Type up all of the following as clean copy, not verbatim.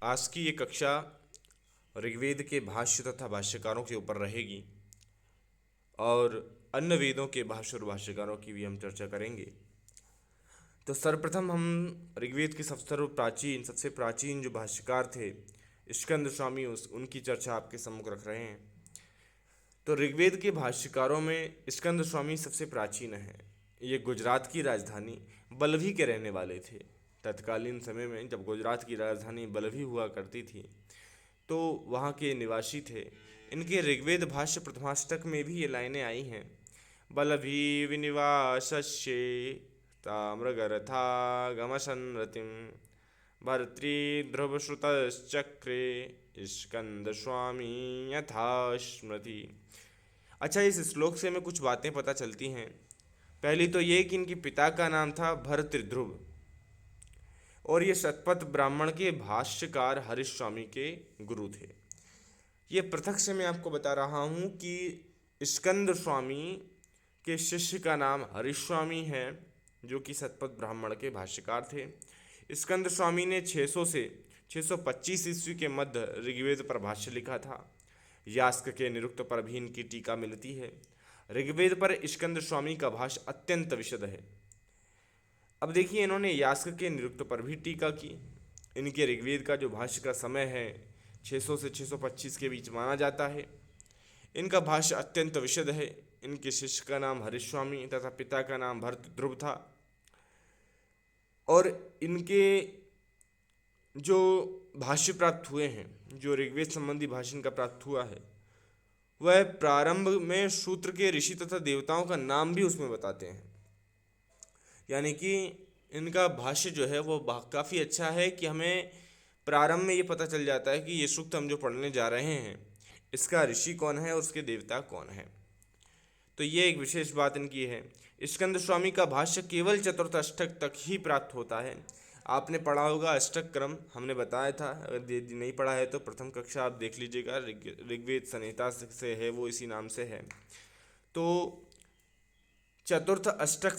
आज की ये कक्षा ऋग्वेद के भाष्य तथा भाष्यकारों के ऊपर रहेगी और अन्य वेदों के भाष्य और भाष्यकारों की भी हम चर्चा करेंगे। तो सर्वप्रथम हम ऋग्वेद के सबसे प्राचीन जो भाष्यकार थे स्कंद स्वामी उनकी चर्चा आपके सम्मुख रख रहे हैं। तो ऋग्वेद के भाष्यकारों में स्कंद स्वामी सबसे प्राचीन है। ये गुजरात की राजधानी बलभी के रहने वाले थे। तत्कालीन समय में जब गुजरात की राजधानी बलभी हुआ करती थी तो वहाँ के निवासी थे। इनके ऋग्वेद भाष्य प्रथमाष्टक में भी ये लाइनें आई हैं। बलभी विनिवासस्ये ताम्रगरथा गमसन्रतिम भर्तृध्रुवश्रुतश्चक्रे स्कंद स्वामी यथा स्मृति। अच्छा, इस श्लोक से हमें कुछ बातें पता चलती हैं। पहली तो ये कि इनके पिता का नाम था भर्तृध्रुव और ये शतपथ ब्राह्मण के भाष्यकार हरीश स्वामी के गुरु थे। ये पृथक से मैं आपको बता रहा हूँ कि स्कंद स्वामी के शिष्य का नाम हरीश स्वामी है जो कि शतपथ ब्राह्मण के भाष्यकार थे। स्कंद स्वामी ने 600 से 625 ईस्वी के मध्य ऋग्वेद पर भाष्य लिखा था। यास्क के निरुक्त पर भी इनकी टीका मिलती है। ऋग्वेद पर स्कंद स्वामी का भाष्य अत्यंत विशद है। अब देखिए, इन्होंने यास्क के निरुक्त पर भी टीका की। इनके ऋग्वेद का जो भाष्य का समय है 600 से 625 के बीच माना जाता है। इनका भाष्य अत्यंत विशद है। इनके शिष्य का नाम हरीश स्वामी तथा पिता का नाम भर्तृध्रुव था और इनके जो भाष्य प्राप्त हुए हैं, जो ऋग्वेद संबंधी भाष्य इनका प्राप्त हुआ है, वह प्रारंभ में सूत्र के ऋषि तथा देवताओं का नाम भी उसमें बताते हैं। यानी कि इनका भाष्य जो है वो काफ़ी अच्छा है कि हमें प्रारंभ में ये पता चल जाता है कि ये सूक्त हम जो पढ़ने जा रहे हैं इसका ऋषि कौन है और उसके देवता कौन है। तो ये एक विशेष बात इनकी है। स्कंद स्वामी का भाष्य केवल चतुर्थ अष्टक तक ही प्राप्त होता है। आपने पढ़ा होगा अष्टक क्रम, हमने बताया था। अगर यदि नहीं पढ़ा है तो प्रथम कक्षा आप देख लीजिएगा, ऋग्वेद संहिता से है, वो इसी नाम से है। तो चतुर्थ अष्टक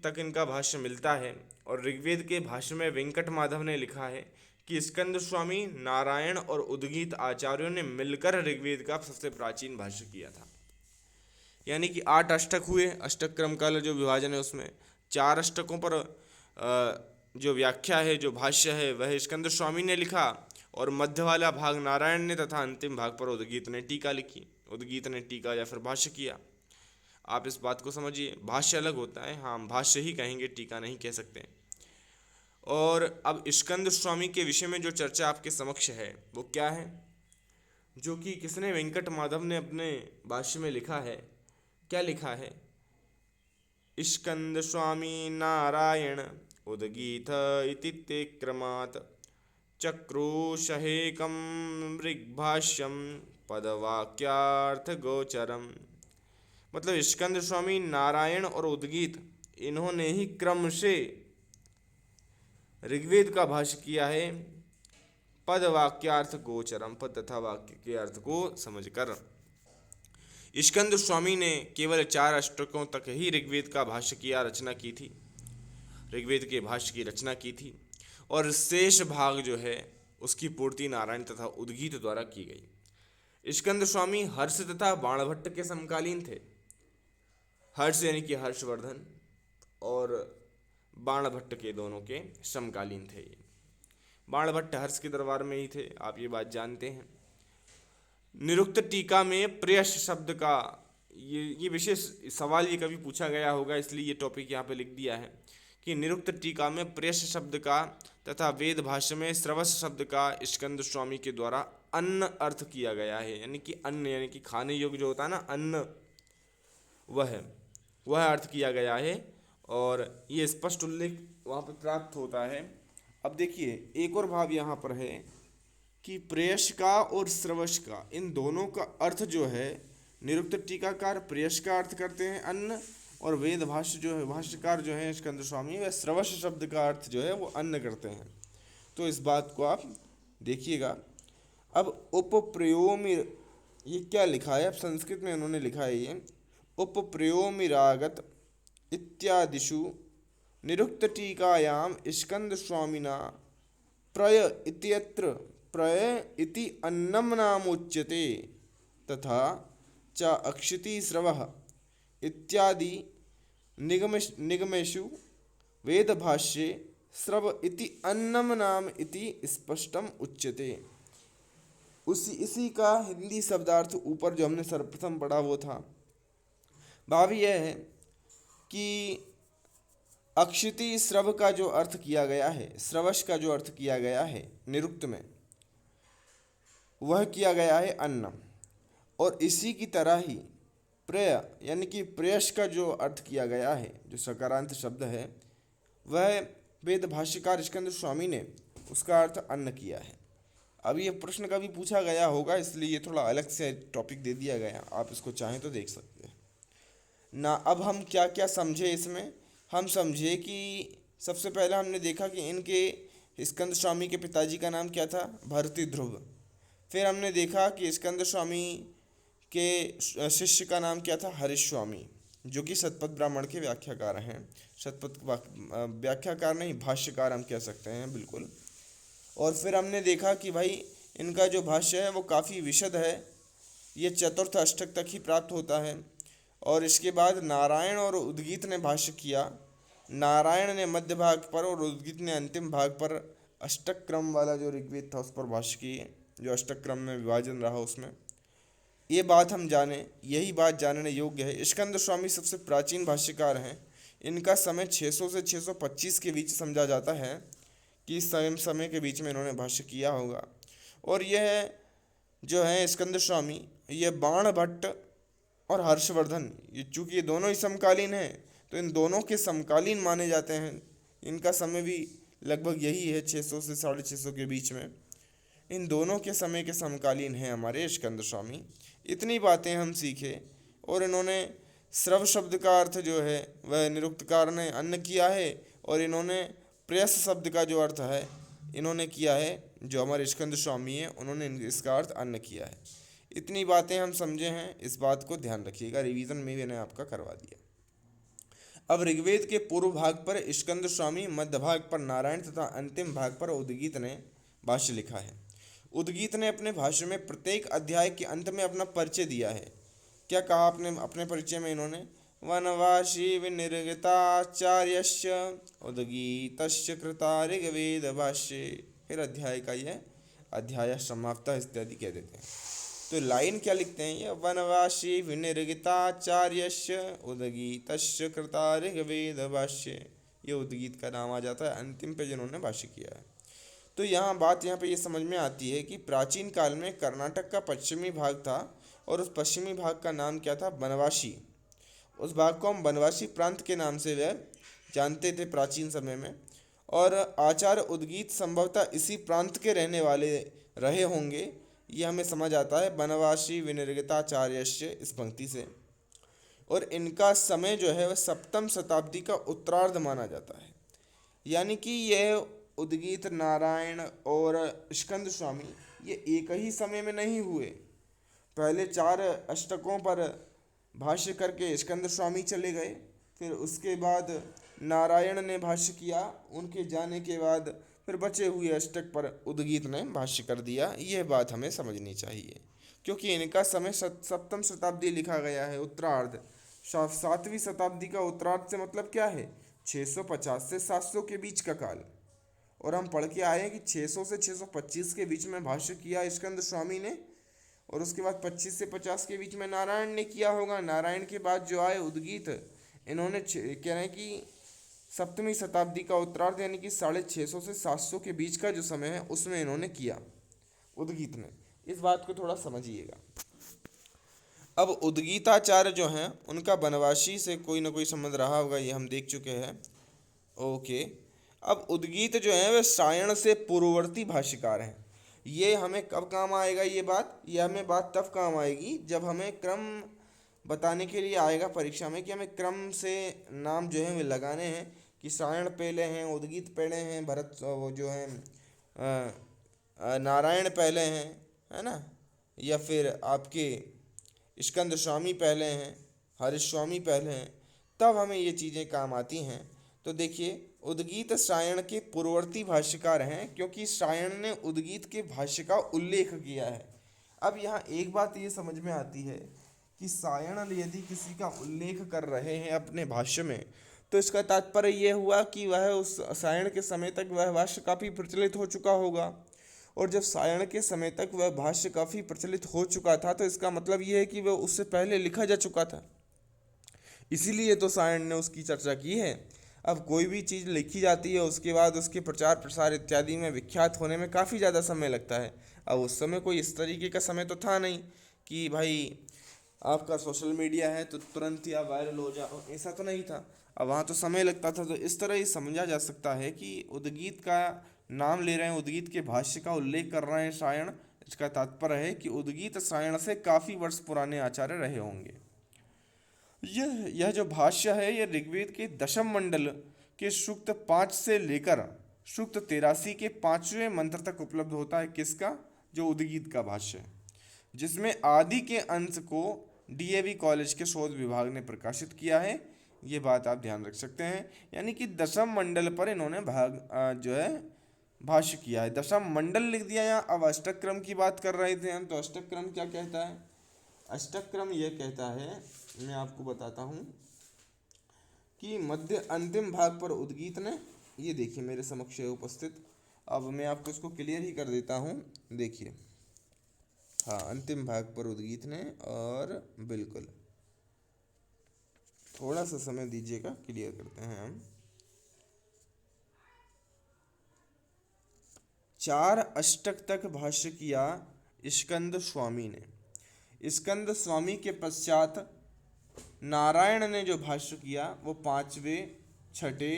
तक इनका भाष्य मिलता है और ऋग्वेद के भाष्य में वेंकट माधव ने लिखा है कि स्कंद स्वामी, नारायण और उद्गीत आचार्यों ने मिलकर ऋग्वेद का सबसे प्राचीन भाष्य किया था। यानी कि 8 अष्टक हुए। अष्टक क्रम का जो विभाजन है उसमें 4 अष्टकों पर जो व्याख्या है, जो भाष्य है, वह स्कंद स्वामी ने लिखा और मध्य वाला भाग नारायण ने तथा अंतिम भाग पर उद्गीत ने टीका लिखी। उद्गीत ने टीका या फिर भाष्य किया। आप इस बात को समझिए, भाष्य अलग होता है। हाँ, भाष्य ही कहेंगे, टीका नहीं कह सकते। और अब स्कंद स्वामी के विषय में जो चर्चा आपके समक्ष है वो क्या है, जो कि किसने, वेंकट माधव ने अपने भाष्य में लिखा है। क्या लिखा है? स्कंद स्वामी नारायण उद्गीत इति ते क्रमात् चक्रुषहेकं ऋग्भाष्यम पदवाक्यार्थ गोचरम। मतलब स्कंद स्वामी, नारायण और उद्गीत, इन्होंने ही क्रम से ऋग्वेद का भाष्य किया है पद वाक्यार्थ गोचरम, पद तथा वाक्य के अर्थ को समझकर। स्कंद स्वामी ने केवल 4 अष्टकों तक ही ऋग्वेद का भाष्य किया, रचना की थी, ऋग्वेद के भाष्य की रचना की थी और शेष भाग जो है उसकी पूर्ति नारायण तथा उद्गीत द्वारा की गई। स्कंद स्वामी हर्ष तथा बाणभट्ट के समकालीन थे। हर्ष यानी कि हर्षवर्धन और बाणभट्ट के दोनों के समकालीन थे। ये बाणभट्ट हर्ष के दरबार में ही थे, आप ये बात जानते हैं। निरुक्त टीका में प्रेयस शब्द का ये विशेष सवाल ये कभी पूछा गया होगा, इसलिए ये टॉपिक यहाँ पे लिख दिया है कि निरुक्त टीका में प्रेयस शब्द का तथा वेद भाष्य में श्रवस शब्द का स्कंद स्वामी के द्वारा अन्न अर्थ किया गया है। यानी कि अन्न यानी कि खाने योग्य जो होता है ना, अन्न, वह अर्थ किया गया है और ये स्पष्ट उल्लेख वहाँ पर प्राप्त होता है। अब देखिए, एक और भाव यहाँ पर है कि प्रेयस का और श्रवस का, इन दोनों का अर्थ जो है, निरुक्त टीकाकार प्रेयस का अर्थ करते हैं अन्न और वेद भाष्य जो है, भाष्यकार जो है स्कंद स्वामी, वह श्रवस शब्द का अर्थ जो है वो अन्न करते हैं। तो इस बात को आप देखिएगा। अब उपप्रयोमि, ये क्या लिखा है, अब संस्कृत में उन्होंने लिखा है ये उपप्रयोमिरागत इत्यादिषु निरुक्त टीकायाम स्कंद स्वामिना प्रय इत्यत्र प्रय इति अन्नम नामोच्यते तथा च अक्षिति स्रवः इत्यादि निगमेषु वेदभाष्ये स्रव इति अन्नम नाम इति स्पष्टम उच्यते। इसी का हिंदी शब्दार्थ ऊपर जो हमने सर्वप्रथम पढ़ा वो था। भाव यह है कि अक्षिति स्रव का जो अर्थ किया गया है, स्रवश का जो अर्थ किया गया है निरुक्त में, वह किया गया है अन्न। और इसी की तरह ही प्रय यानी कि प्रेयश का जो अर्थ किया गया है, जो सकारांत शब्द है, वह वेद भाष्यकार स्कंद स्वामी ने उसका अर्थ अन्न किया है। अब ये प्रश्न कभी पूछा गया होगा, इसलिए ये थोड़ा अलग से टॉपिक दे दिया गया, आप इसको चाहें तो देख सकते हैं ना। अब हम क्या क्या समझे इसमें, हम समझे कि सबसे पहले हमने देखा कि इनके स्कंद स्वामी के पिताजी का नाम क्या था, भरती ध्रुव। फिर हमने देखा कि स्कंद स्वामी के शिष्य का नाम क्या था, हरीश स्वामी, जो कि शतपथ ब्राह्मण के व्याख्याकार हैं। शतपथ व्याख्याकार नहीं, भाष्यकार हम कह सकते हैं बिल्कुल। और फिर हमने देखा कि भाई इनका जो भाष्य है वो काफ़ी विशद है, ये चतुर्थ अष्टक तक ही प्राप्त होता है। और इसके बाद नारायण और उद्गीत ने भाष्य किया। नारायण ने मध्य भाग पर और उद्गीत ने अंतिम भाग पर अष्टक क्रम वाला जो ऋग्वेद था उस पर भाष्य किए, जो अष्टक क्रम में विभाजन रहा उसमें। ये बात हम जाने, यही बात जानने योग्य है। स्कंद स्वामी सबसे प्राचीन भाष्यकार हैं। इनका समय 600 से 625 के बीच समझा जाता है कि इस समय के बीच में इन्होंने भाष्य किया होगा। और यह जो है स्कंद स्वामी, ये बाण भट्ट और हर्षवर्धन, ये चूँकि ये दोनों ही समकालीन हैं तो इन दोनों के समकालीन माने जाते हैं। इनका समय भी लगभग यही है, 600 से 650 के बीच में। इन दोनों के समय के समकालीन हैं हमारे स्कंद स्वामी। इतनी बातें हम सीखे। और इन्होंने स्रव शब्द का अर्थ जो है वह निरुक्तकार ने अन्न किया है, और इन्होंने प्रेयस शब्द का जो अर्थ है इन्होंने किया है, जो हमारे स्कंद स्वामी हैं उन्होंने इसका अर्थ अन्न किया है। इतनी बातें हम समझे हैं, इस बात को ध्यान रखिएगा, रिवीजन में मैंने आपका करवा दिया। अब ऋग्वेद के पूर्व भाग पर स्कंद स्वामी, मध्य भाग पर नारायण तथा अंतिम भाग पर उद्गीत ने भाष्य लिखा है। उद्गीत ने अपने भाष्य में प्रत्येक अध्याय के अंत में अपना परिचय दिया है। क्या कहा आपने अपने परिचय में? इन्होंने वनवासी विनिर्गिताचार्यश्च उद्गीतश्च कृता ऋग्वेद भाष्ये। फिर अध्याय का यह अध्याय समाप्ता इत्यादि कह देते हैं। तो लाइन क्या लिखते हैं ये, वनवासी विनिर्गिताचार्यश्च उद्गीतश्च कृता ऋग्वेद भाष्ये। ये उद्गीत का नाम आ जाता है अंतिम पे जिन्होंने भाष्य किया है। तो यहाँ पे ये समझ में आती है कि प्राचीन काल में कर्नाटक का पश्चिमी भाग था, और उस पश्चिमी भाग का नाम क्या था, बनवासी। उस भाग को हम बनवासी प्रांत के नाम से वह जानते थे प्राचीन समय में। और आचार्य उद्गीत संभवतः इसी प्रांत के रहने वाले रहे होंगे, ये हमें समझ आता है बनवासी विनिर्गिताचार्यस्य इस पंक्ति से। और इनका समय जो है वह 7वीं शताब्दी का उत्तरार्ध माना जाता है। यानी कि यह उद्गीत, नारायण और स्कंद स्वामी ये एक ही समय में नहीं हुए। पहले 4 अष्टकों पर भाष्य करके स्कंद स्वामी चले गए, फिर उसके बाद नारायण ने भाष्य किया, उनके जाने के बाद फिर बचे हुए अष्टक पर उद्गीत ने भाष्य कर दिया। यह बात हमें समझनी चाहिए, क्योंकि इनका समय 7वीं शताब्दी लिखा गया है, उत्तरार्ध। 7वीं शताब्दी का उत्तरार्ध से मतलब क्या है, 650 से 700 के बीच का काल। और हम पढ़ के आए हैं कि 600 से 625 के बीच में भाष्य किया स्कंद स्वामी ने, और उसके बाद 25 से 50 के बीच में नारायण ने किया होगा। नारायण के बाद जो आए उद्गीत, इन्होंने कह रहे हैं कि 7वीं शताब्दी का उत्तरार्ध यानी कि 650 से 700 के बीच का जो समय है उसमें इन्होंने किया उद्गीत ने। इस बात को थोड़ा समझिएगा। अब उद्गीताचार्य जो हैं उनका बनवासी से कोई ना कोई संबंध रहा होगा, ये हम देख चुके हैं। ओके, अब उद्गीत जो है वे सायण से पूर्ववर्ती भाष्यकार हैं। ये हमें कब काम आएगा ये बात, ये हमें बात तब काम आएगी जब हमें क्रम बताने के लिए आएगा परीक्षा में, कि हमें क्रम से नाम जो है वे लगाने हैं, कि सायण पहले हैं, उद्गीत पहले हैं, भरत वो जो है नारायण पहले हैं, है ना, या फिर आपके स्कंद स्वामी पहले हैं, हरीश स्वामी पहले हैं, तब हमें ये चीज़ें काम आती हैं। तो देखिए उद्गीत सायण के पूर्ववर्ती भाष्यकार हैं, क्योंकि सायण ने उद्गीत के भाष्य का उल्लेख किया है। अब यहाँ एक बात ये समझ में आती है कि सायण यदि किसी का उल्लेख कर रहे हैं अपने भाष्य में, तो इसका तात्पर्य ये हुआ कि वह उस सायण के समय तक वह भाष्य काफ़ी प्रचलित हो चुका होगा। और जब सायण के समय तक वह भाष्य काफ़ी प्रचलित हो चुका था, तो इसका मतलब ये है कि वह उससे पहले लिखा जा चुका था, इसीलिए तो सायण ने उसकी चर्चा की है। अब कोई भी चीज़ लिखी जाती है, उसके बाद उसके प्रचार प्रसार इत्यादि में विख्यात होने में काफ़ी ज़्यादा समय लगता है। अब उस समय कोई इस तरीके का समय तो था नहीं कि भाई आपका सोशल मीडिया है तो तुरंत ही आप वायरल हो जाओ, ऐसा तो नहीं था। अब वहाँ तो समय लगता था। तो इस तरह ये समझा जा सकता है कि उद्गीत का नाम ले रहे हैं, उद्गीत के भाष्य का उल्लेख कर रहे हैं सायण, इसका तात्पर्य है कि उद्गीत सायण से काफ़ी वर्ष पुराने आचार्य रहे होंगे। यह जो भाष्य है, यह ऋग्वेद के दशम मंडल के सूक्त 5 से लेकर सूक्त 83 के 5वें मंत्र तक उपलब्ध होता है। किसका? जो उद्गीत का भाष्य है, जिसमें आदि के अंश को डीएवी कॉलेज के शोध विभाग ने प्रकाशित किया है। ये बात आप ध्यान रख सकते हैं, यानी कि दशम मंडल पर इन्होंने जो है भाष्य किया है। दशम मंडल लिख दिया यहाँ। अब अष्टक क्रम की बात कर रहे थे हम, तो अष्टक क्रम क्या कहता है? अष्टक क्रम यह कहता है, मैं आपको बताता हूँ कि मध्य अंतिम भाग पर उद्गीत ने, ये देखिए मेरे समक्ष है उपस्थित, अब मैं आपको इसको क्लियर ही कर देता हूँ। देखिए, हाँ, अंतिम भाग पर उद्गीत ने, और बिल्कुल थोड़ा सा समय दीजिएगा, क्लियर करते हैं हम। 4 अष्टक तक भाष्य किया स्कंद स्वामी ने। स्कंद स्वामी के पश्चात नारायण ने जो भाष्य किया वो 5वें 6ठे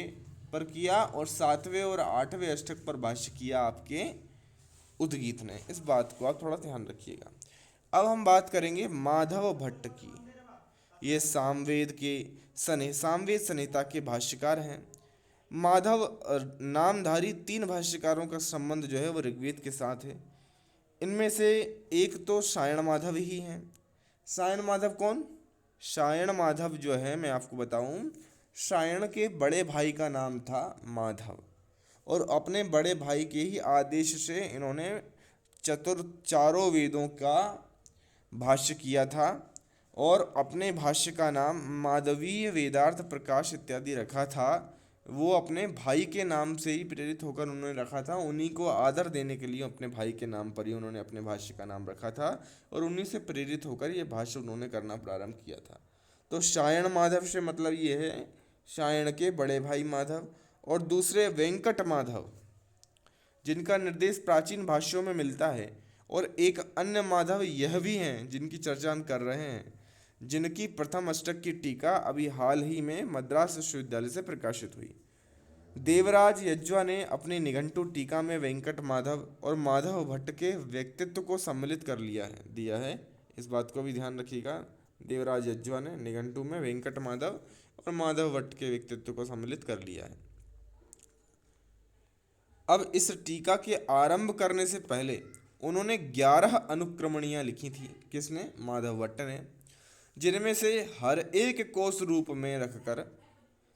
पर किया, और 7वें और 8वें अष्टक पर भाष्य किया आपके उद्गीत ने। इस बात को आप थोड़ा ध्यान रखिएगा। अब हम बात करेंगे माधव भट्ट की। ये सामवेद संहिता के भाष्यकार हैं। माधव नामधारी 3 भाष्यकारों का संबंध जो है वो ऋग्वेद के साथ है। इनमें से एक तो सायण माधव ही हैं। सायण माधव कौन? सायण माधव जो है, मैं आपको बताऊं, सायण के बड़े भाई का नाम था माधव, और अपने बड़े भाई के ही आदेश से इन्होंने चारों वेदों का भाष्य किया था, और अपने भाष्य का नाम माधवीय वेदार्थ प्रकाश इत्यादि रखा था। वो अपने भाई के नाम से ही प्रेरित होकर उन्होंने रखा था। उन्हीं को आदर देने के लिए अपने भाई के नाम पर ही उन्होंने अपने भाष्य का नाम रखा था, और उन्हीं से प्रेरित होकर ये भाष्य उन्होंने करना प्रारंभ किया था। तो सायण माधव से मतलब ये है सायण के बड़े भाई माधव, और दूसरे वेंकट माधव, जिनका निर्देश प्राचीन भाष्यों में मिलता है। और एक अन्य माधव यह भी हैं जिनकी चर्चा हम कर रहे हैं, जिनकी प्रथम अष्टक की टीका अभी हाल ही में मद्रास विश्वविद्यालय से प्रकाशित हुई। देवराज यज्वा ने अपनी निघंटु टीका में वेंकट माधव और माधव भट्ट के व्यक्तित्व को सम्मिलित कर दिया है। इस बात को भी ध्यान रखिएगा। देवराज यज्वा ने निघंटु में वेंकट माधव और माधव भट्ट के व्यक्तित्व को सम्मिलित कर लिया है। अब इस टीका के आरंभ करने से पहले उन्होंने 11 अनुक्रमणियाँ लिखी थी। किसने? माधव भट्ट ने, जिनमें से हर एक कोश रूप में रखकर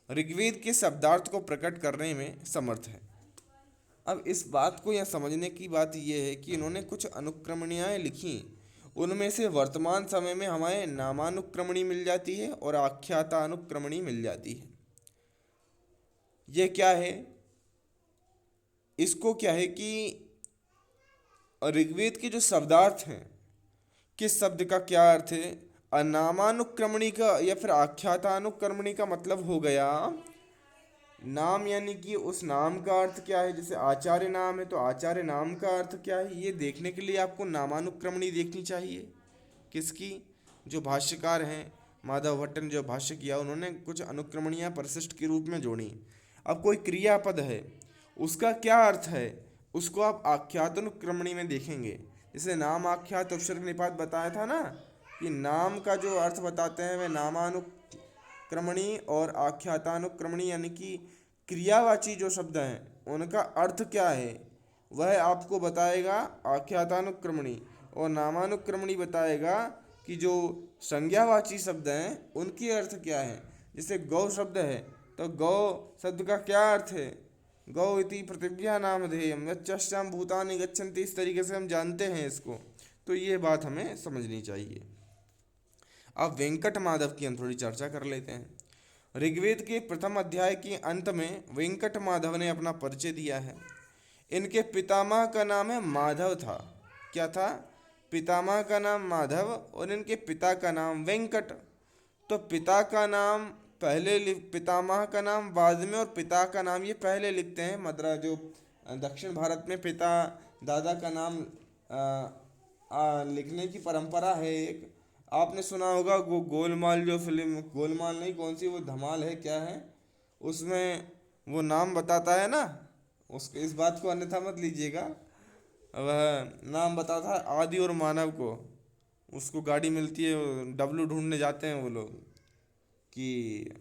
ऋग्वेद के शब्दार्थ को प्रकट करने में समर्थ है। अब इस बात को यह समझने की बात यह है कि इन्होंने कुछ अनुक्रमणियाँ लिखी, उनमें से वर्तमान समय में हमें नामानुक्रमणी मिल जाती है और आख्याता अनुक्रमणी मिल जाती है। यह क्या है? इसको क्या है कि ऋग्वेद के जो शब्दार्थ हैं, किस शब्द का क्या अर्थ है, नामानुक्रमणी का या फिर आख्यातानुक्रमणी का मतलब हो गया नाम, यानी कि उस नाम का अर्थ क्या है। जैसे आचार्य नाम है तो आचार्य नाम का अर्थ क्या है, ये देखने के लिए आपको नामानुक्रमणी देखनी चाहिए। किसकी? जो भाष्यकार हैं माधव भट्ट ने जो भाष्य किया, उन्होंने कुछ अनुक्रमणियाँ परिशिष्ट के रूप में जोड़ी। अब कोई क्रियापद है, उसका क्या अर्थ है, उसको आप आख्यातानुक्रमणी में देखेंगे। जैसे नाम आख्यात उपसर्ग निपात बताया था ना, कि नाम का जो अर्थ बताते हैं वे नामानुक्रमणी और आख्यातानुक्रमणी, यानी कि क्रियावाची जो शब्द हैं उनका अर्थ क्या है वह आपको बताएगा आख्यातानुक्रमणी, और नामानुक्रमणी बताएगा कि जो संज्ञावाची शब्द हैं उनके अर्थ क्या है। जैसे गौ शब्द है तो गौ शब्द का क्या अर्थ है? गौ इति पृथिव्या नामधेयम यच्चाम भूतानि गच्छन्ति, इस तरीके से हम जानते हैं इसको। तो ये बात हमें समझनी चाहिए। अब वेंकट माधव की हम थोड़ी चर्चा कर लेते हैं। ऋग्वेद के प्रथम अध्याय के अंत में वेंकट माधव ने अपना परिचय दिया है। इनके पितामह का नाम है माधव था। क्या था? पितामह का नाम माधव और इनके पिता का नाम वेंकट। तो पिता का नाम पितामह का नाम बाद में और पिता का नाम ये पहले लिखते हैं। मतलब जो दक्षिण भारत में पिता दादा का नाम लिखने की परंपरा है एक। आपने सुना होगा वो गोलमाल, जो फिल्म, गोलमाल नहीं, कौन सी वो, धमाल है क्या है, उसमें वो नाम बताता है ना, उसको, इस बात को अन्यथा मत लीजिएगा, वह नाम बताता है आदि और मानव को। उसको गाड़ी मिलती है, डब्लू ढूंढने जाते हैं वो लोग, कि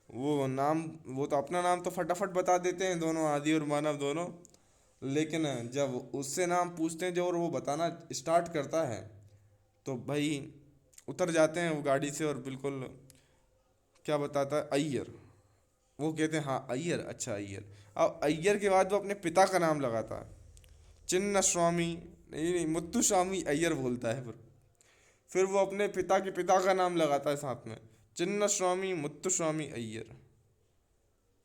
वो नाम, वो तो अपना नाम तो फटाफट बता देते हैं दोनों, आदि और मानव दोनों, लेकिन जब उससे नाम पूछते हैं जो और वो बताना स्टार्ट करता है तो भाई उतर जाते हैं वो गाड़ी से और बिल्कुल क्या बताता है, अय्यर। वो कहते हैं हाँ अय्यर, अच्छा अय्यर। अब अय्यर के बाद वो अपने पिता का नाम लगाता है, चिन्ना स्वामी, नहीं मुत्तु स्वामी अय्यर बोलता है। फिर वो अपने पिता के पिता का नाम लगाता है साथ में, चिन्ना स्वामी मुत्तु स्वामी अय्यर।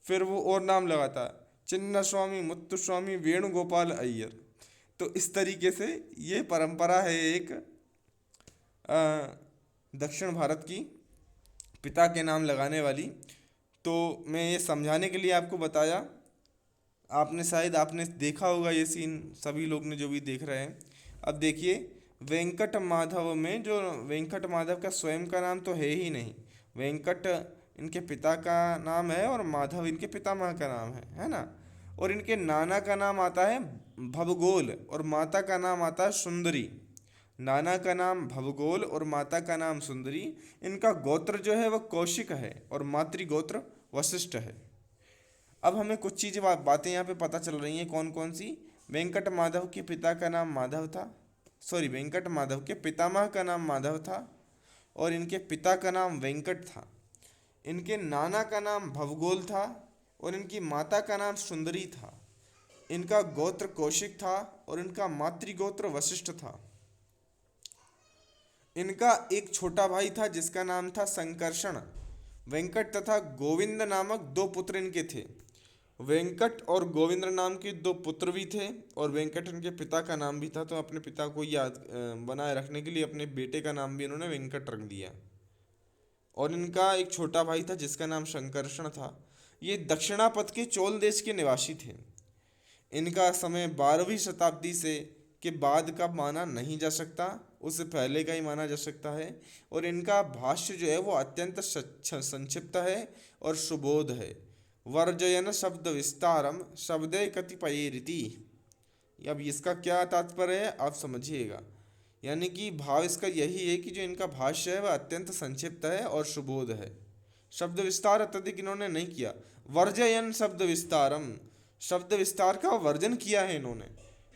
फिर वो और नाम लगाता है, चिन्ना स्वामी मुत्तु स्वामी वेणुगोपाल अय्यर। तो इस तरीके से ये परंपरा है एक दक्षिण भारत की, पिता के नाम लगाने वाली। तो मैं ये समझाने के लिए आपको बताया। आपने शायद आपने देखा होगा ये सीन, सभी लोग ने जो भी देख रहे हैं। अब देखिए, वेंकट माधव में जो वेंकट माधव का स्वयं का नाम तो है ही नहीं। वेंकट इनके पिता का नाम है और माधव इनके पितामह का नाम है ना। और इनके नाना का नाम आता है भवगोल और माता का नाम आता है सुंदरी। नाना का नाम भवगोल और माता का नाम सुंदरी। इनका गोत्र जो है वह कौशिक है और मातृगोत्र वशिष्ठ है। अब हमें कुछ चीज़ें बातें यहाँ पे पता चल रही हैं। कौन कौन सी? वेंकट माधव के पिता का नाम माधव था, सॉरी, वेंकट माधव के पितामह का नाम माधव था और इनके पिता का नाम वेंकट था। इनके नाना का नाम भवगोल था और इनकी माता का नाम सुंदरी था। इनका गोत्र कौशिक था और इनका मातृगोत्र वशिष्ठ था। इनका एक छोटा भाई था जिसका नाम था संकर्षण। वेंकट तथा गोविंद नामक दो पुत्र इनके थे। वेंकट और गोविंद नाम के दो पुत्र भी थे और वेंकट इनके पिता का नाम भी था। तो अपने पिता को याद बनाए रखने के लिए अपने बेटे का नाम भी इन्होंने वेंकट रख दिया। और इनका एक छोटा भाई था जिसका नाम संकर्षण था। ये दक्षिणापथ के चोल देश के निवासी थे। इनका समय 12वीं शताब्दी से के बाद का माना नहीं जा सकता, उससे पहले का ही माना जा सकता है। और इनका भाष्य जो है वो अत्यंत संक्षिप्त है और सुबोध है। वर्जयन शब्द विस्तारम शब्दे कतिपय रीति। अब इसका क्या तात्पर्य है आप समझिएगा। यानी कि भाव इसका यही है कि जो इनका भाष्य है वह अत्यंत संक्षिप्त है और सुबोध है। शब्द विस्तार अत्यधिक इन्होंने नहीं किया। वर्जयन शब्द विस्तारम, शब्द विस्तार का वर्जन किया है इन्होंने,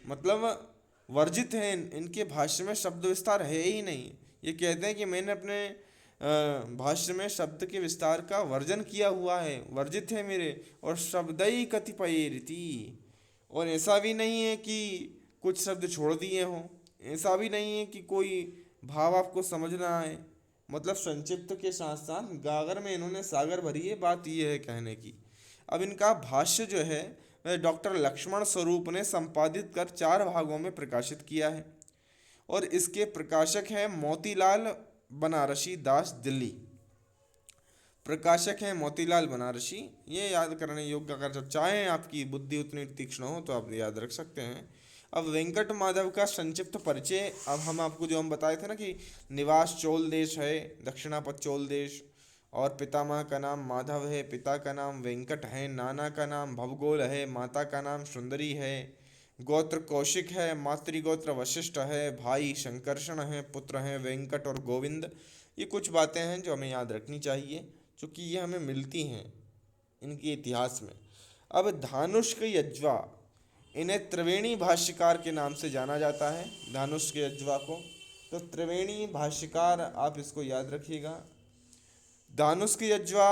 मतलब वर्जित है। इनके भाष्य में शब्द विस्तार है ही नहीं। ये कहते हैं कि मैंने अपने भाष्य में शब्द के विस्तार का वर्जन किया हुआ है, वर्जित है मेरे। और शब्दई कतिपय रीति, और ऐसा भी नहीं है कि कुछ शब्द छोड़ दिए हों, ऐसा भी नहीं है कि कोई भाव आपको समझ ना आए। मतलब संक्षिप्त के साथ साथ गागर में इन्होंने सागर भरी है, बात ये है कहने की। अब इनका भाष्य जो है वह डॉक्टर लक्ष्मण स्वरूप ने संपादित कर 4 भागों में प्रकाशित किया है और इसके प्रकाशक हैं मोतीलाल बनारसी दास दिल्ली। प्रकाशक हैं मोतीलाल बनारसी। ये याद करने योग्य, अगर जब चाहें आपकी बुद्धि उतनी तीक्ष्ण हो तो आप याद रख सकते हैं। अब वेंकट माधव का संक्षिप्त परिचय, अब हम आपको जो हम बताए थे ना कि निवास चोल देश है, दक्षिणापथ चोल देश, और पितामह का नाम माधव है, पिता का नाम वेंकट है, नाना का नाम भवगोल है, माता का नाम सुंदरी है, गोत्र कौशिक है, मातृगोत्र वशिष्ठ है, भाई संकर्षण है, पुत्र हैं वेंकट और गोविंद। ये कुछ बातें हैं जो हमें याद रखनी चाहिए, क्योंकि ये हमें मिलती हैं इनके इतिहास में। अब धानुष्क यज्वा, इन्हें त्रिवेणी भाष्यकार के नाम से जाना जाता है, धानुष्क यज्वा को। तो त्रिवेणी भाष्यकार आप इसको याद रखिएगा। धानुष्क यज्वा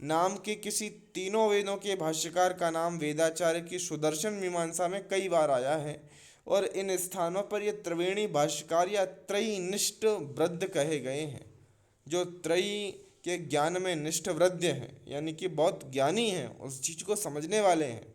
नाम के किसी तीनों वेदों के भाष्यकार का नाम वेदाचार्य की सुदर्शन मीमांसा में कई बार आया है और इन स्थानों पर ये त्रिवेणी भाष्यकार या त्रयी निष्ठ वृद्ध कहे गए हैं, जो त्रयी के ज्ञान में निष्ठ वृद्ध हैं, यानी कि बहुत ज्ञानी हैं, उस चीज को समझने वाले हैं,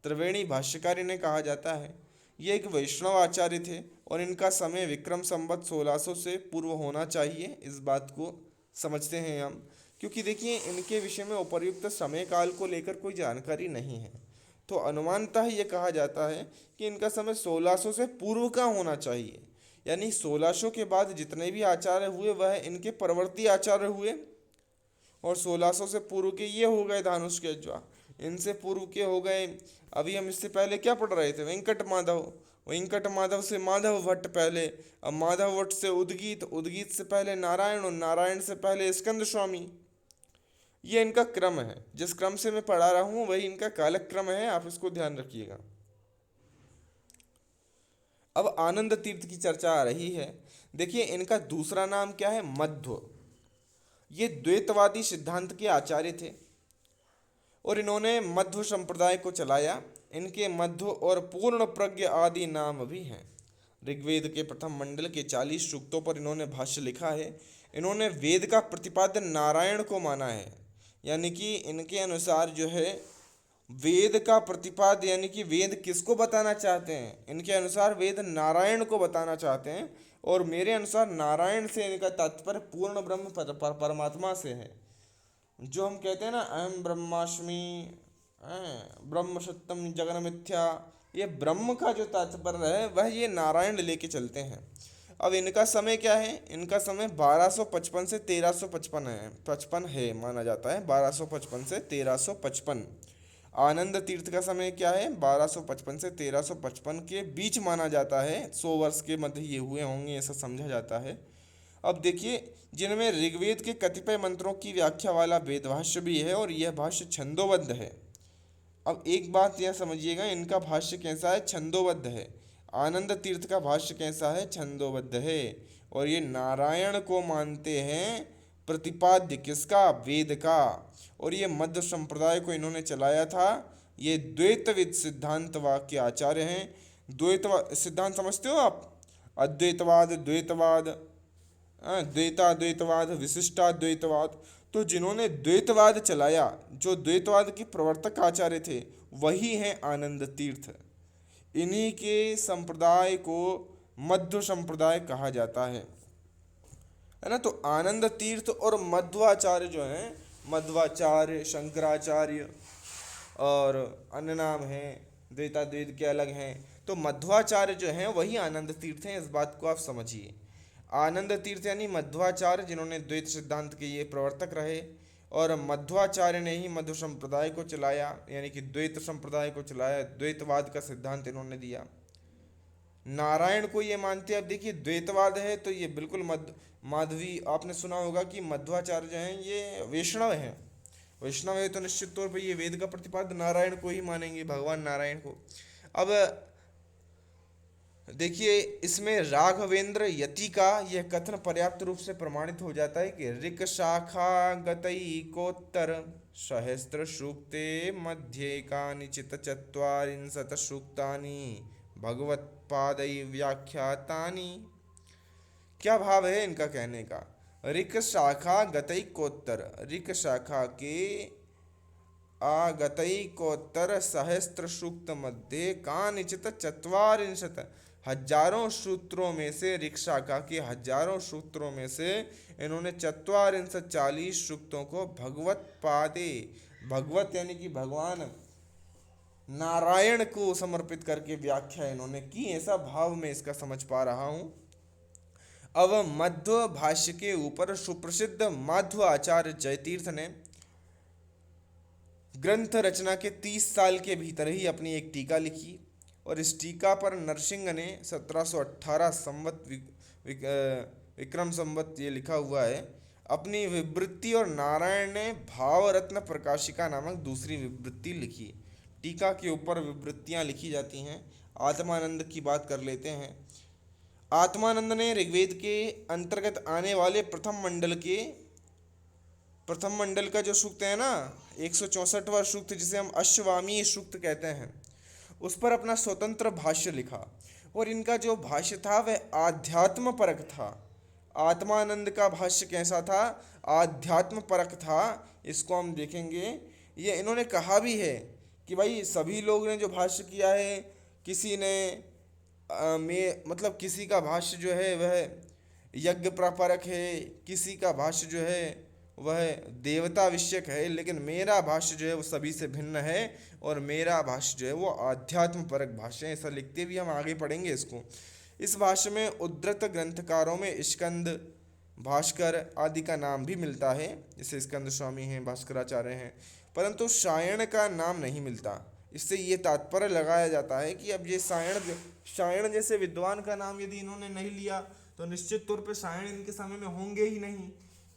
त्रिवेणी भाष्यकार इन्हें कहा जाता है। ये एक वैष्णव आचार्य थे और इनका समय विक्रम संवत 1600 से पूर्व होना चाहिए, इस बात को समझते हैं हम, क्योंकि देखिए इनके विषय में उपर्युक्त समय काल को लेकर कोई जानकारी नहीं है, तो अनुमानतः ये कहा जाता है कि इनका समय 1600 से पूर्व का होना चाहिए, यानी 1600 के बाद जितने भी आचार्य हुए वह इनके परवर्ती आचार्य हुए, और 1600 से पूर्व के ये हो गए धानुष के अज्वा, इनसे पूर्व के हो गए, अभी हम इससे पहले क्या पढ़ रहे थे, वेंकट माधव, वेंकट माधव से माधव भट्ट पहले, अब माधव भट्ट से उद्गीत, उद्गीत से पहले नारायण, और नारायण से पहले स्कंद स्वामी। ये इनका क्रम है, जिस क्रम से मैं पढ़ा रहा हूँ वही इनका कालक क्रम है, आप इसको ध्यान रखिएगा। अब आनंद तीर्थ की चर्चा आ रही है। देखिए इनका दूसरा नाम क्या है, मध्व। ये द्वैतवादी सिद्धांत के आचार्य थे और इन्होंने मध्व संप्रदाय को चलाया। इनके मध्व और पूर्ण प्रज्ञ आदि नाम भी हैं। ऋग्वेद के प्रथम मंडल के 40 सूक्तों पर इन्होंने भाष्य लिखा है। इन्होंने वेद का प्रतिपाद्य नारायण को माना है, यानी कि इनके अनुसार जो है वेद का प्रतिपाद्य, यानी कि वेद किसको बताना चाहते हैं, इनके अनुसार वेद नारायण को बताना चाहते हैं, और मेरे अनुसार नारायण से इनका तात्पर्य पूर्ण ब्रह्म परमात्मा से है। जो हम कहते हैं ना अहम ब्रह्मास्मि, ब्रह्म सत्यम जगन मिथ्या, ये ब्रह्म का जो तात्पर्य है वह ये नारायण लेके चलते हैं। अब इनका समय क्या है, इनका समय 1255 से 1355 है, 55 है माना जाता है, 1255 से 1355। आनंद तीर्थ का समय क्या है, 1255 से 1355 के बीच माना जाता है, 100 वर्ष के मध्य ये हुए होंगे ऐसा समझा जाता है। अब देखिए जिनमें ऋग्वेद के कतिपय मंत्रों की व्याख्या वाला वेदभाष्य भी है और यह भाष्य छंदोबद्ध है। अब एक बात यह समझिएगा, इनका भाष्य कैसा है, छंदोबद्ध है। आनंद तीर्थ का भाष्य कैसा है, छंदोबद्ध है, और ये नारायण को मानते हैं प्रतिपाद्य किसका, वेद का, और ये मध्य संप्रदाय को इन्होंने चलाया था। ये द्वैतविद सिद्धांतवाद के आचार्य हैं। द्वैतवाद सिद्धांत समझते हो आप, अद्वैतवाद, द्वैतवाद, द्वैताद्वैतवाद, विशिष्टाद्वैतवाद, तो जिन्होंने द्वैतवाद चलाया, जो द्वैतवाद के प्रवर्तक आचार्य थे, वही हैं आनंद तीर्थ। इन्हीं के संप्रदाय को मध्व संप्रदाय कहा जाता है ना। तो आनंद तीर्थ और मध्वाचार्य जो हैं, मध्वाचार्य, शंकराचार्य और अन्य नाम हैं, द्वैताद्वैत के अलग हैं, तो मध्वाचार्य जो हैं वही आनंद तीर्थ हैं, इस बात को आप समझिए। आनंद तीर्थ यानी मध्वाचार्य, जिन्होंने द्वैत सिद्धांत के ये प्रवर्तक रहे, और मध्वाचार्य ने ही मध्व संप्रदाय को चलाया, यानी कि द्वैत संप्रदाय को चलाया, द्वैतवाद का सिद्धांत इन्होंने दिया। नारायण को ये मानते हैं। अब देखिए द्वैतवाद है तो ये बिल्कुल माधवी, आपने सुना होगा कि मध्वाचार्य जो हैं ये वैष्णव हैं, वैष्णव है तो निश्चित तौर पर ये वेद का प्रतिपाद्य नारायण को ही मानेंगे, भगवान नारायण को। अब देखिए इसमें राघवेंद्र यति का यह कथन पर्याप्त रूप से प्रमाणित हो जाता है कि ऋक् शाखा गतैकोत्तर सहस्त्र सूक्ते मध्ये कानिचित चत्वारिंशत् सूक्तानि भगवत्पादै व्याख्यातानि। क्या भाव है इनका कहने का, ऋक् शाखा गतैकोत्तर, ऋक् शाखा के आगतैकोत्तर सहस्त्र सूक्त मध्ये कानिचित चत्वारिंशत्, हजारों सूत्रों में से, ऋक् शाखा के हजारों सूत्रों में से इन्होंने 40 सूक्तों को भगवत पादे, भगवत यानी कि भगवान नारायण को समर्पित करके व्याख्या इन्होंने की, ऐसा भाव में इसका समझ पा रहा हूँ। अब मध्व भाष्य के ऊपर सुप्रसिद्ध माध्व आचार्य जयतीर्थ ने ग्रंथ रचना के 30 साल के भीतर ही अपनी एक टीका लिखी, और इस टीका पर नरसिंह ने 1718 संवत विक्रम संवत ये लिखा हुआ है अपनी विवृत्ति, और नारायण ने भावरत्न प्रकाशिका नामक दूसरी विवृत्ति लिखी। टीका के ऊपर विवृत्तियाँ लिखी जाती हैं। आत्मानंद की बात कर लेते हैं। आत्मानंद ने ऋग्वेद के अंतर्गत आने वाले प्रथम मंडल के प्रथम मंडल का जो सूक्त है ना, 164वां सूक्त, जिसे हम अश्ववामीय सूक्त कहते हैं, उस पर अपना स्वतंत्र भाष्य लिखा। और इनका जो भाष्य था वह आध्यात्म परक था। आत्मानंद का भाष्य कैसा था? आध्यात्म परक था। इसको हम देखेंगे। ये इन्होंने कहा भी है कि भाई सभी लोग ने जो भाष्य किया है, किसी ने में मतलब किसी का भाष्य जो है वह यज्ञ परक है, किसी का भाष्य जो है वह देवता विषयक है, लेकिन मेरा भाष्य जो है वो सभी से भिन्न है और मेरा भाष्य जो है वो आध्यात्म परक भाष्य है। ऐसा लिखते भी हम आगे पढ़ेंगे इसको। इस भाष्य में उद्धृत ग्रंथकारों में स्कंद, भास्कर आदि का नाम भी मिलता है, जैसे स्कंद स्वामी हैं, भास्कराचार्य हैं, परंतु सायण का नाम नहीं मिलता। इससे ये तात्पर्य लगाया जाता है कि अब ये सायण जैसे विद्वान का नाम यदि इन्होंने नहीं लिया तो निश्चित तौर पे सायण इनके समय में होंगे ही नहीं,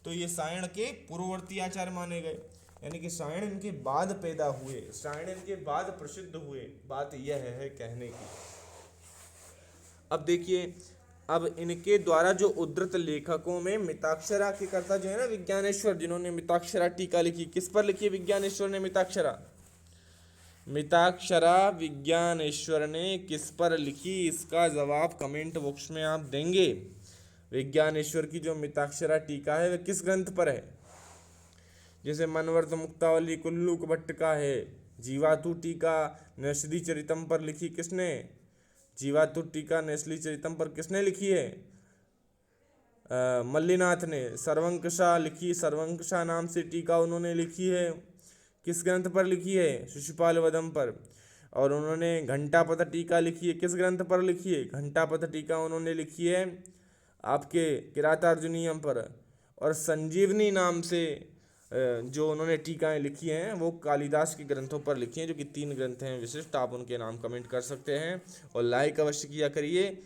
तो ये सायण के पूर्ववर्ती आचार्य माने गए, यानी कि सायण इनके बाद पैदा हुए, सायण इनके बाद प्रसिद्ध हुए। बात यह है कहने की। अब देखिए, अब इनके द्वारा जो उद्धृत लेखकों में मिताक्षरा के कर्ता जो है ना विज्ञानेश्वर, जिन्होंने मिताक्षरा टीका लिखी, किस पर लिखी है विज्ञानेश्वर ने मिताक्षरा? मिताक्षरा विज्ञानेश्वर ने किस पर लिखी, इसका जवाब कमेंट बॉक्स में आप देंगे। विज्ञानेश्वर की जो मिताक्षरा टीका है वह किस ग्रंथ पर है? जैसे मनवर्त मुक्तावली कुल्लूक भट्ट का है। जीवातु टीका नैषधि चरितम पर लिखी किसने? जीवातु टीका नैषधि चरितम पर किसने लिखी है? मल्लीनाथ ने। सर्वंकषा लिखी, सर्वंकषा नाम से टीका उन्होंने लिखी है। किस ग्रंथ पर लिखी है? शिशुपाल वदम पर। और उन्होंने घंटापथ टीका लिखी है, किस ग्रंथ पर लिखी है? घंटापथ टीका उन्होंने लिखी है आपके किरातार्जुनीयम पर। और संजीवनी नाम से जो उन्होंने टीकाएं लिखी हैं वो कालिदास के ग्रंथों पर लिखी हैं, जो कि 3 ग्रंथ हैं विशिष्ट। आप उनके नाम कमेंट कर सकते हैं और लाइक अवश्य किया करिए।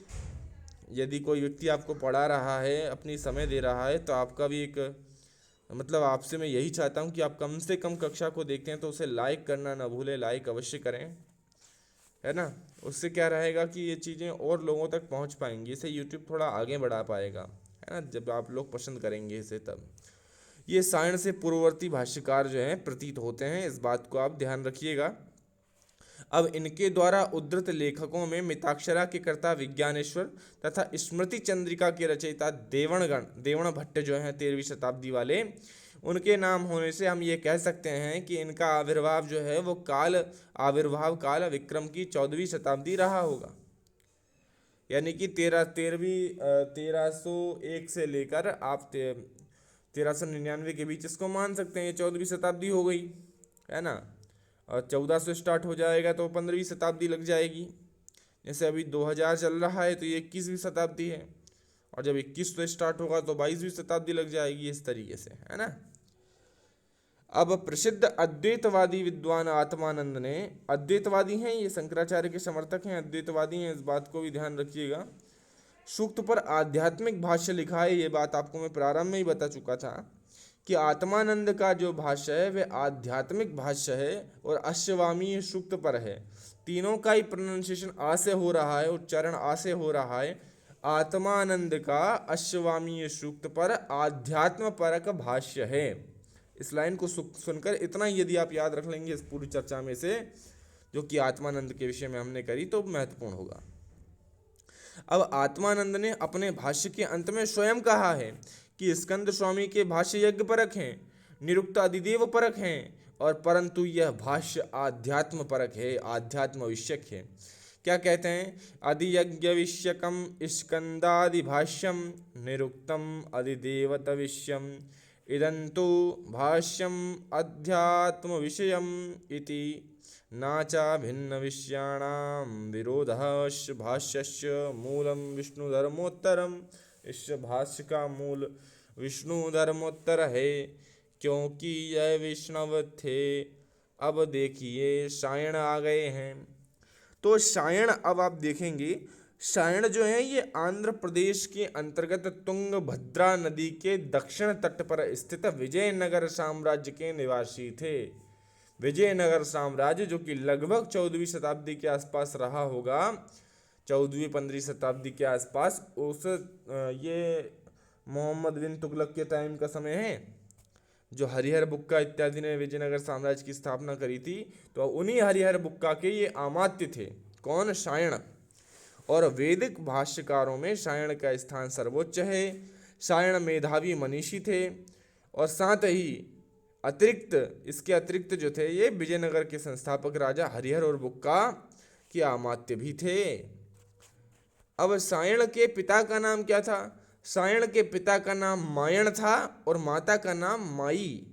यदि कोई व्यक्ति आपको पढ़ा रहा है, अपनी समय दे रहा है, तो आपका भी एक मतलब आपसे मैं यही चाहता हूं कि आप कम से कम कक्षा को देखते हैं तो उसे लाइक करना ना भूलें, लाइक अवश्य करें, है ना। उससे क्या रहेगा कि ये चीज़ें और लोगों तक पहुंच पाएंगी, इसे यूट्यूब थोड़ा आगे बढ़ा पाएगा, है ना, जब आप लोग पसंद करेंगे इसे तब। ये सायण से पूर्ववर्ती भाष्यकार जो हैं प्रतीत होते हैं, इस बात को आप ध्यान रखिएगा। अब इनके द्वारा उद्धृत लेखकों में मिताक्षरा के कर्ता विज्ञानेश्वर तथा स्मृति चंद्रिका के रचयिता देवण भट्ट जो हैं 13वीं शताब्दी वाले, उनके नाम होने से हम ये कह सकते हैं कि इनका आविर्भाव जो है वो आविर्भाव काल विक्रम की 14वीं शताब्दी रहा होगा, यानी कि 1301 से लेकर आप 1399 के बीच इसको मान सकते हैं। ये 14वीं शताब्दी हो गई, है ना। और 14 से स्टार्ट हो जाएगा तो 15वीं शताब्दी लग जाएगी। जैसे अभी 2000 चल रहा है तो ये 21वीं शताब्दी है, और जब 21 से स्टार्ट होगा तो 22वीं शताब्दी लग जाएगी, इस तरीके से, है ना। अब प्रसिद्ध अद्वैतवादी विद्वान आत्मानंद ने, अद्वैतवादी हैं ये, शंकराचार्य के समर्थक हैं, अद्वैतवादी हैं, इस बात को भी ध्यान रखिएगा। सूक्त पर आध्यात्मिक भाष्य लिखा है, ये बात आपको मैं प्रारंभ में ही बता चुका था कि आत्मानंद का जो भाष्य है वह आध्यात्मिक भाष्य है और अश्ववामीय सूक्त पर है। तीनों का ही प्रोनाउंसिएशन आ से हो रहा है, उच्चारण आ से हो रहा है। आत्मानंद का अश्ववामीय सूक्त पर आध्यात्म परक भाष्य है। इस लाइन को सुनकर इतना ही यदि आप याद रख लेंगे इस पूरी चर्चा में से, जो कि आत्मानंद के विषय में हमने करी, तो महत्वपूर्ण होगा। अब आत्मानंद ने अपने भाष्य के अंत में स्वयं कहा है कि स्कंद स्वामी के भाष्य यज्ञ परक हैं, निरुक्त अधिदेव परक हैं, और परंतु यह भाष्य आध्यात्म परक है, आध्यात्म विषयक है। क्या कहते हैं? अधियज्ञ विषयकम स्कंदादि भाष्यम निरुक्तम अधिदेवत विषयम इदंतु भाष्यम अध्यात्म विषयम इति नाचा भिन्न विषयाणाम विरोधः भाष्यस्य मूलम विष्णुधर्मोत्तरम। इस भाष्य का मूल विष्णु धर्मोत्तर है, क्योंकि यह वैष्णव थे। अब देखिए सायण आ गए हैं, तो सायण अब आप देखेंगे, सायण जो है ये आंध्र प्रदेश के अंतर्गत तुंगभद्रा नदी के दक्षिण तट पर स्थित विजयनगर साम्राज्य के निवासी थे। विजयनगर साम्राज्य जो कि लगभग 14वीं शताब्दी के आसपास रहा होगा, 14वीं-15वीं शताब्दी के आसपास, उस ये मोहम्मद बिन तुगलक के टाइम का समय है, जो हरिहर बुक्का इत्यादि ने विजयनगर साम्राज्य की स्थापना करी थी, तो उन्हीं हरिहर बुक्का के ये अमात्य थे। कौन? सायण। और वैदिक भाष्यकारों में सायण का स्थान सर्वोच्च है। सायण मेधावी मनीषी थे और साथ ही इसके अतिरिक्त जो थे ये विजयनगर के संस्थापक राजा हरिहर और बुक्का के अमात्य भी थे। अब सायण के पिता का नाम क्या था? सायण के पिता का नाम मायण था और माता का नाम माई।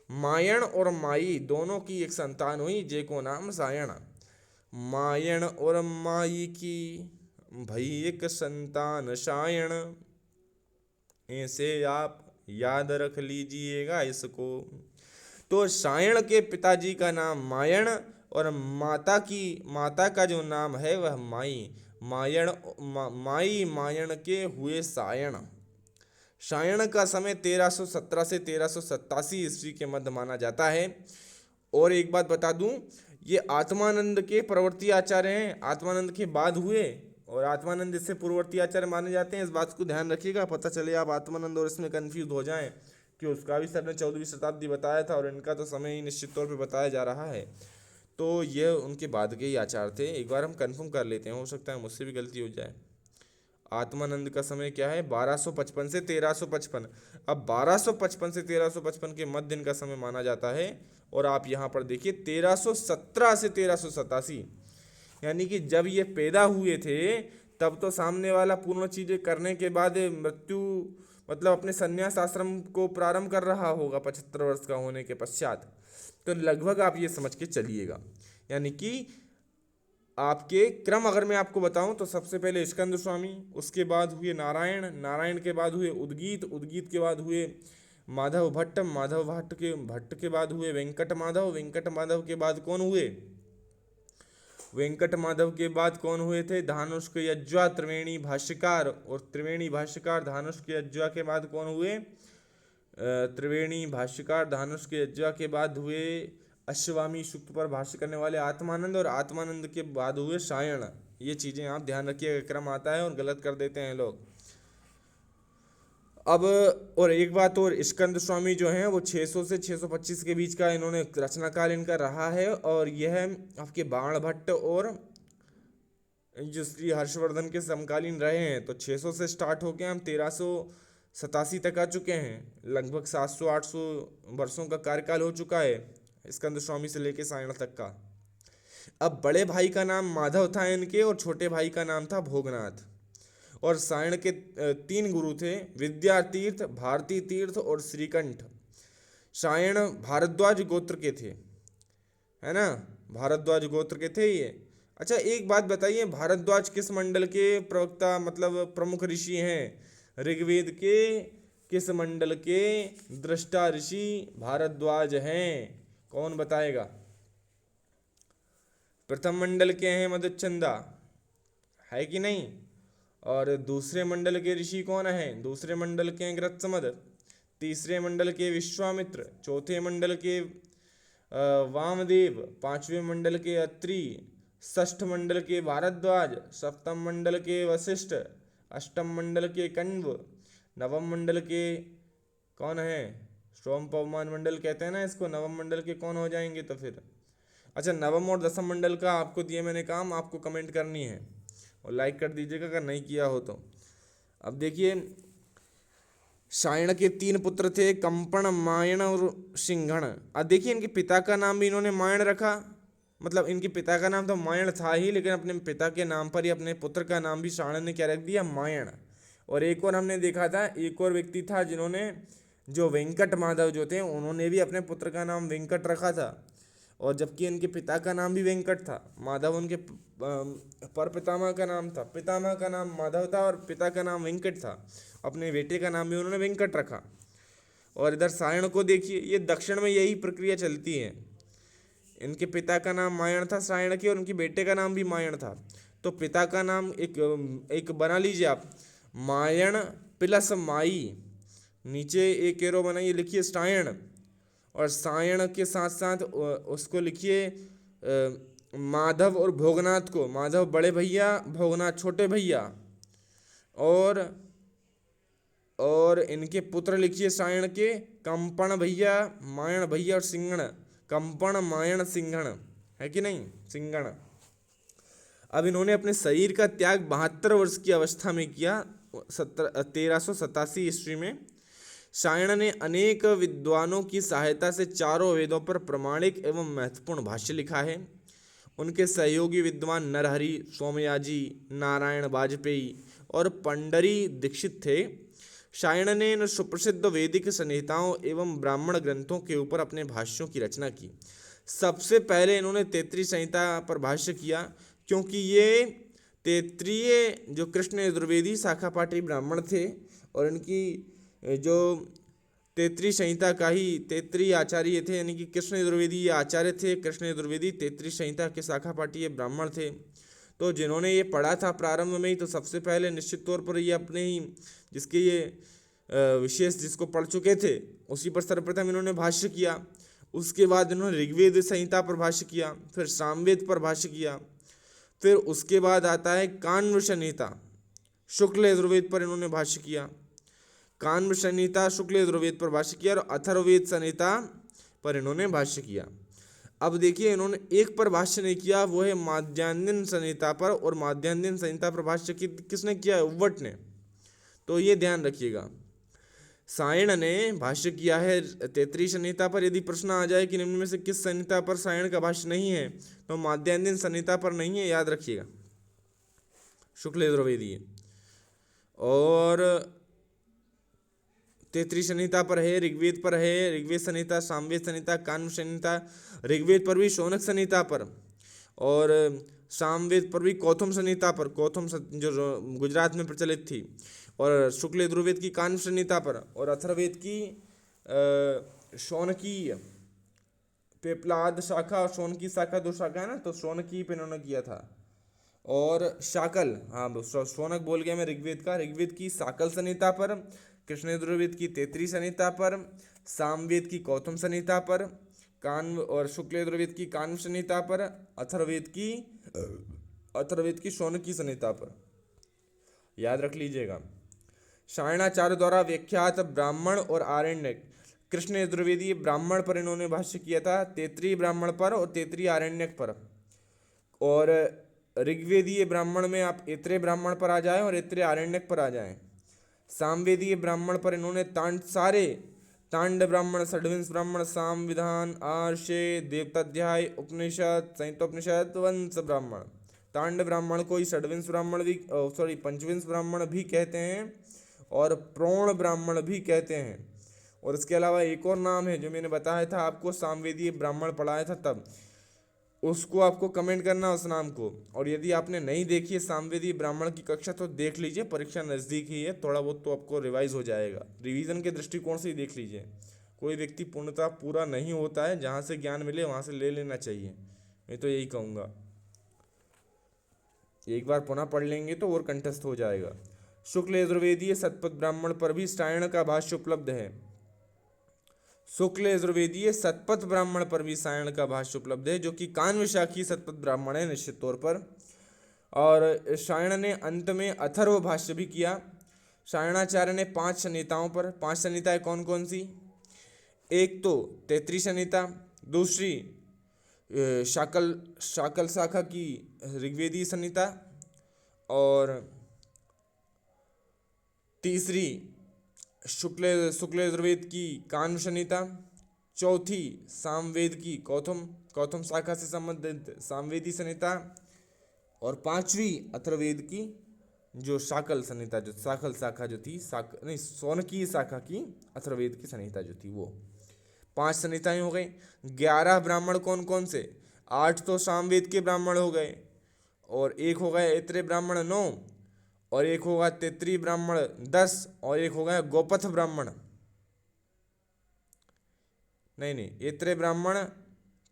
मायण और माई दोनों की एक संतान हुई, जेको नाम सायण। मायण और माई की भई एक संतान सायण, ऐसे आप याद रख लीजिएगा इसको। तो सायण के पिताजी का नाम मायण और माता का जो नाम है वह माई। माई मायण के हुए सायण। सायण का समय 1317 से 1387 ईस्वी के मध्य माना जाता है। और एक बात बता दूं, ये आत्मानंद के प्रवर्ती आचार्य हैं, आत्मानंद के बाद हुए और आत्मानंद इससे पूर्ववर्ती आचार्य माने जाते हैं। इस बात को ध्यान रखिएगा, पता चले आप आत्मानंद और इसमें कंफ्यूज हो जाएं कि उसका भी सर ने 14वीं शताब्दी बताया था और इनका तो समय ही निश्चित तौर पे बताया जा रहा है। तो ये उनके बाद के ही आचार्य थे। एक बार हम कंफर्म कर लेते हैं, हो सकता है मुझसे भी गलती हो जाए। आत्मानंद का समय क्या है? 1255 से 1355। अब 1255 से 1355 के मध्य इनका समय माना जाता है। और आप यहाँ पर देखिए 1317 से 1387, यानी कि जब ये पैदा हुए थे तब तो सामने वाला पूर्ण चीजें करने के बाद मृत्यु मतलब अपने संन्यास आश्रम को प्रारंभ कर रहा होगा 75 वर्ष का होने के पश्चात। तो लगभग आप ये समझ के चलिएगा, यानी कि आपके क्रम अगर मैं आपको बताऊं तो सबसे पहले स्कंद स्वामी, उसके बाद हुए नारायण, नारायण के बाद हुए उद्गीत, उद्गीत के बाद हुए माधव भट्ट, माधव भट्ट के बाद हुए वेंकट माधव, वेंकट माधव के बाद कौन हुए? वेंकट माधव के बाद कौन हुए थे? धानुष्क यज्वा त्रिवेणी भाष्यकार, और त्रिवेणी भाष्यकार धानुष्क यज्वा के बाद कौन हुए? त्रिवेणी भाष्यकार धानुष्क यज्वा के बाद हुए अश्वमी सूक्त पर भाष्य करने वाले आत्मानंद, और आत्मानंद के बाद हुए सायण। ये चीजें आप ध्यान रखिएगा, क्रम आता है और गलत कर देते हैं लोग। अब और एक बात और, स्कंद स्वामी जो हैं वो 600 से 625 के बीच का इन्होंने रचनाकाल इनका रहा है। और यह आपके बाण भट्ट और जो श्री हर्षवर्धन के समकालीन रहे हैं। तो 600 से स्टार्ट होकर हम 1387 तक आ चुके हैं। लगभग 700-800 वर्षों का कार्यकाल हो चुका है स्कंद स्वामी से लेके सायण तक का। अब बड़े भाई का नाम माधव था इनके और छोटे भाई का नाम था भोगनाथ। और सायण के 3 गुरु थे, विद्यातीर्थ, भारती तीर्थ और श्रीकंठ। सायण भारद्वाज गोत्र के थे, है ना, भारद्वाज गोत्र के थे ये। अच्छा एक बात बताइए, भारद्वाज किस मंडल के प्रवक्ता मतलब प्रमुख ऋषि हैं? ऋग्वेद के किस मंडल के दृष्टा ऋषि भारद्वाज हैं? कौन बताएगा? प्रथम मंडल के हैं मधुचंदा, है कि नहीं? और दूसरे मंडल के ऋषि कौन हैं? दूसरे मंडल के हैं गृत्समद, तीसरे मंडल के विश्वामित्र, चौथे मंडल के वामदेव, पांचवें मंडल के अत्रि, षष्ठ मंडल के भारद्वाज, सप्तम मंडल के वशिष्ठ, अष्टम मंडल के कण्व, नवम मंडल के कौन है? सोम पवमान मंडल कहते हैं ना इसको। नवम मंडल के कौन हो जाएंगे तो फिर? अच्छा नवम और दसम मंडल का आपको दिए मैंने काम, आपको कमेंट करनी है और लाइक कर दीजिएगा अगर नहीं किया हो तो। अब देखिए सायण के 3 पुत्र थे, कंपण, मायण और सिंघण। अब देखिए इनके पिता का नाम भी इन्होंने मायण रखा, मतलब इनके पिता का नाम तो मायण था ही, लेकिन अपने पिता के नाम पर ही अपने पुत्र का नाम भी सायण ने क्या रख दिया? मायण। और एक और हमने देखा था, एक और व्यक्ति था जिन्होंने, जो वेंकट माधव जो थे, उन्होंने भी अपने पुत्र का नाम वेंकट रखा था। और जबकि इनके पिता का नाम भी वेंकट था। माधव उनके पर पितामह का नाम था, पितामह का नाम माधव था और पिता का नाम वेंकट था। अपने बेटे का नाम भी उन्होंने वेंकट रखा। और इधर सायण को देखिए, ये दक्षिण में यही प्रक्रिया चलती है। इनके पिता का नाम मायण था सायण के, और उनके बेटे का नाम भी मायण था। तो पिता का नाम एक बना लीजिए आप, मायण प्लस माई, नीचे एक एरो बनाइए, लिखिए सायण, और सायण के साथ साथ उसको लिखिए माधव और भोगनाथ को, माधव बड़े भैया, भोगनाथ छोटे भैया। और और इनके पुत्र लिखिए सायण के, कंपन भैया, मायण भैया और सिंगण। कंपन, मायण, सिंघण, है कि नहीं, सिंगण। अब इन्होंने अपने शरीर का त्याग 72 वर्ष की अवस्था में किया, 1387 ईस्वी में। सायण ने अनेक विद्वानों की सहायता से चारों वेदों पर प्रमाणिक एवं महत्वपूर्ण भाष्य लिखा है। उनके सहयोगी विद्वान नरहरि, सोमयाजी, नारायण वाजपेयी और पंडरी दीक्षित थे। सायण ने इन सुप्रसिद्ध वैदिक संहिताओं एवं ब्राह्मण ग्रंथों के ऊपर अपने भाष्यों की रचना की। सबसे पहले इन्होंने तैत्तिरीय संहिता पर भाष्य किया, क्योंकि ये तैत्तिरीय जो कृष्ण यजुर्वेदी शाखापाठी ब्राह्मण थे और इनकी जो तैत्तिरीय संहिता का ही तैत्तिरीय आचार्य थे, यानी कि कृष्ण यजुर्वेदी ये आचार्य थे। कृष्ण यजुर्वेदी तैत्तिरीय संहिता के शाखापाठी ये ब्राह्मण थे। तो जिन्होंने ये पढ़ा था प्रारंभ में ही, तो सबसे पहले निश्चित तौर पर ये अपने ही जिसके ये विशेष जिसको पढ़ चुके थे उसी पर सर्वप्रथम इन्होंने भाष्य किया। उसके बाद इन्होंने ऋग्वेद संहिता पर भाष्य किया, फिर सामवेद पर भाष्य किया, फिर उसके बाद आता है कान्व संहिता, शुक्ल यजुर्वेद पर इन्होंने भाष्य किया। कान्व संहिता, शुक्ल यजुर्वेद पर भाष्य किया और अथर्ववेद संहिता पर इन्होंने भाष्य किया। अब देखिए इन्होंने एक पर भाष्य नहीं किया, वो है माध्यान्दिन संहिता पर, और माध्यान्दिन संहिता पर भाष्य किसने किया है, उव्वट ने। तो ये ध्यान रखिएगा, सायण ने भाष्य किया है तैत्तिरीय संहिता पर। यदि प्रश्न आ जाए कि निम्न में से किस संहिता पर सायण का भाष्य नहीं है, तो माध्यान्दिन संहिता पर नहीं है, याद रखिएगा, शुक्ल यजुर्वेदी है। और तैत्तिरीय संहिता पर है, ऋग्वेद पर है, ऋग्वेद संहिता, सामवेद संहिता, कान्व संहिता, ऋग्वेद पर भी शौनक संहिता पर, और सामवेद पर भी कौथुम संहिता पर, कौथुम जो गुजरात में प्रचलित थी, और शुक्ल यजुर्वेद की कान्व संहिता पर, और अथर्ववेद की शौनकी पेपलाद शाखा और शौनकी शाखा, दो शाखा है ना, तो शौनकी पे इन्होंने किया था। और शाकल, हाँ शौनक बोल गया मैं, ऋग्वेद का, ऋग्वेद की शाकल संहिता पर, कृष्ण यजुर्वेद की तैत्तिरीय संहिता पर, सामवेद की कौथुम संहिता पर, कान्व और शुक्ल यजुर्वेद की कान्व संहिता पर, अथर्ववेद की शौनकी संहिता पर, याद रख लीजिएगा। सायणाचार्य द्वारा विख्यात ब्राह्मण और आरण्यक, कृष्ण यजुर्वेदी ब्राह्मण पर इन्होंने भाष्य किया था, तैत्तिरीय ब्राह्मण पर और तैत्तिरीय आरण्यक पर। और ऋग्वेदीय ब्राह्मण में आप ऐत्रेय ब्राह्मण पर आ जाएं और ऐत्रेय आरण्यक पर आ जाएं। सामवेदीय ब्राह्मण पर इन्होंने सारे तांड ब्राह्मण, षड्विंश ब्राह्मण, साम विधान, आर्षे, देवताध्याय, उपनिषद, संहितोपनिषद, वंश ब्राह्मण। तांड ब्राह्मण को ही षड्विंश ब्राह्मण भी पंचविंश ब्राह्मण भी कहते हैं और प्रोण ब्राह्मण भी कहते हैं। और इसके अलावा एक और नाम है जो मैंने बताया था आपको, सामवेदीय ब्राह्मण पढ़ाया था तब, उसको आपको कमेंट करना उस नाम को। और यदि आपने नहीं देखी है सामवेदीय ब्राह्मण की कक्षा तो देख लीजिए, परीक्षा नज़दीक ही है, थोड़ा बहुत तो आपको रिवाइज हो जाएगा। रिवीजन के दृष्टिकोण से ही देख लीजिए, कोई व्यक्ति पूर्णतः पूरा नहीं होता है, जहाँ से ज्ञान मिले वहाँ से ले लेना चाहिए, मैं तो यही कहूँगा। एक बार पुनः पढ़ लेंगे तो और कंठस्थ हो जाएगा। शुक्ल यजुर्वेदीय शतपथ ब्राह्मण पर भी सायण का भाष्य उपलब्ध है। शुक्ल यजुर्वेदीय शतपथ ब्राह्मण पर भी सायण का भाष्य उपलब्ध है, जो कि कान्व शाखी शतपथ ब्राह्मण है निश्चित तौर पर। और सायण ने अंत में अथर्व भाष्य भी किया। सायणाचार्य ने 5 संहिताओं पर, 5 संहिताएं कौन कौन सी, एक तो तैत्तिरीय संहिता, दूसरी शाकल शाखा की ऋग्वेदीय संहिता, और तीसरी शुक्ल यजुर्वेद की कान्व संहिता, चौथी सामवेद की कौथुम शाखा से संबंधित सामवेदी संहिता, और पांचवी अथर्ववेद की जो शाकल संहिता, जो शाकल शाखा जो थी, शौनकी शाखा की अथर्ववेद की संहिता जो थी, वो 5 संहिताएं हो गई। 11 ब्राह्मण कौन कौन से, 8 तो सामवेद के ब्राह्मण हो गए, और एक हो गए ऐत्रेय ब्राह्मण 9, और एक होगा तैत्तिरीय ब्राह्मण 10, और एक होगा गोपथ ब्राह्मण, नहीं ऐत्रेय ब्राह्मण,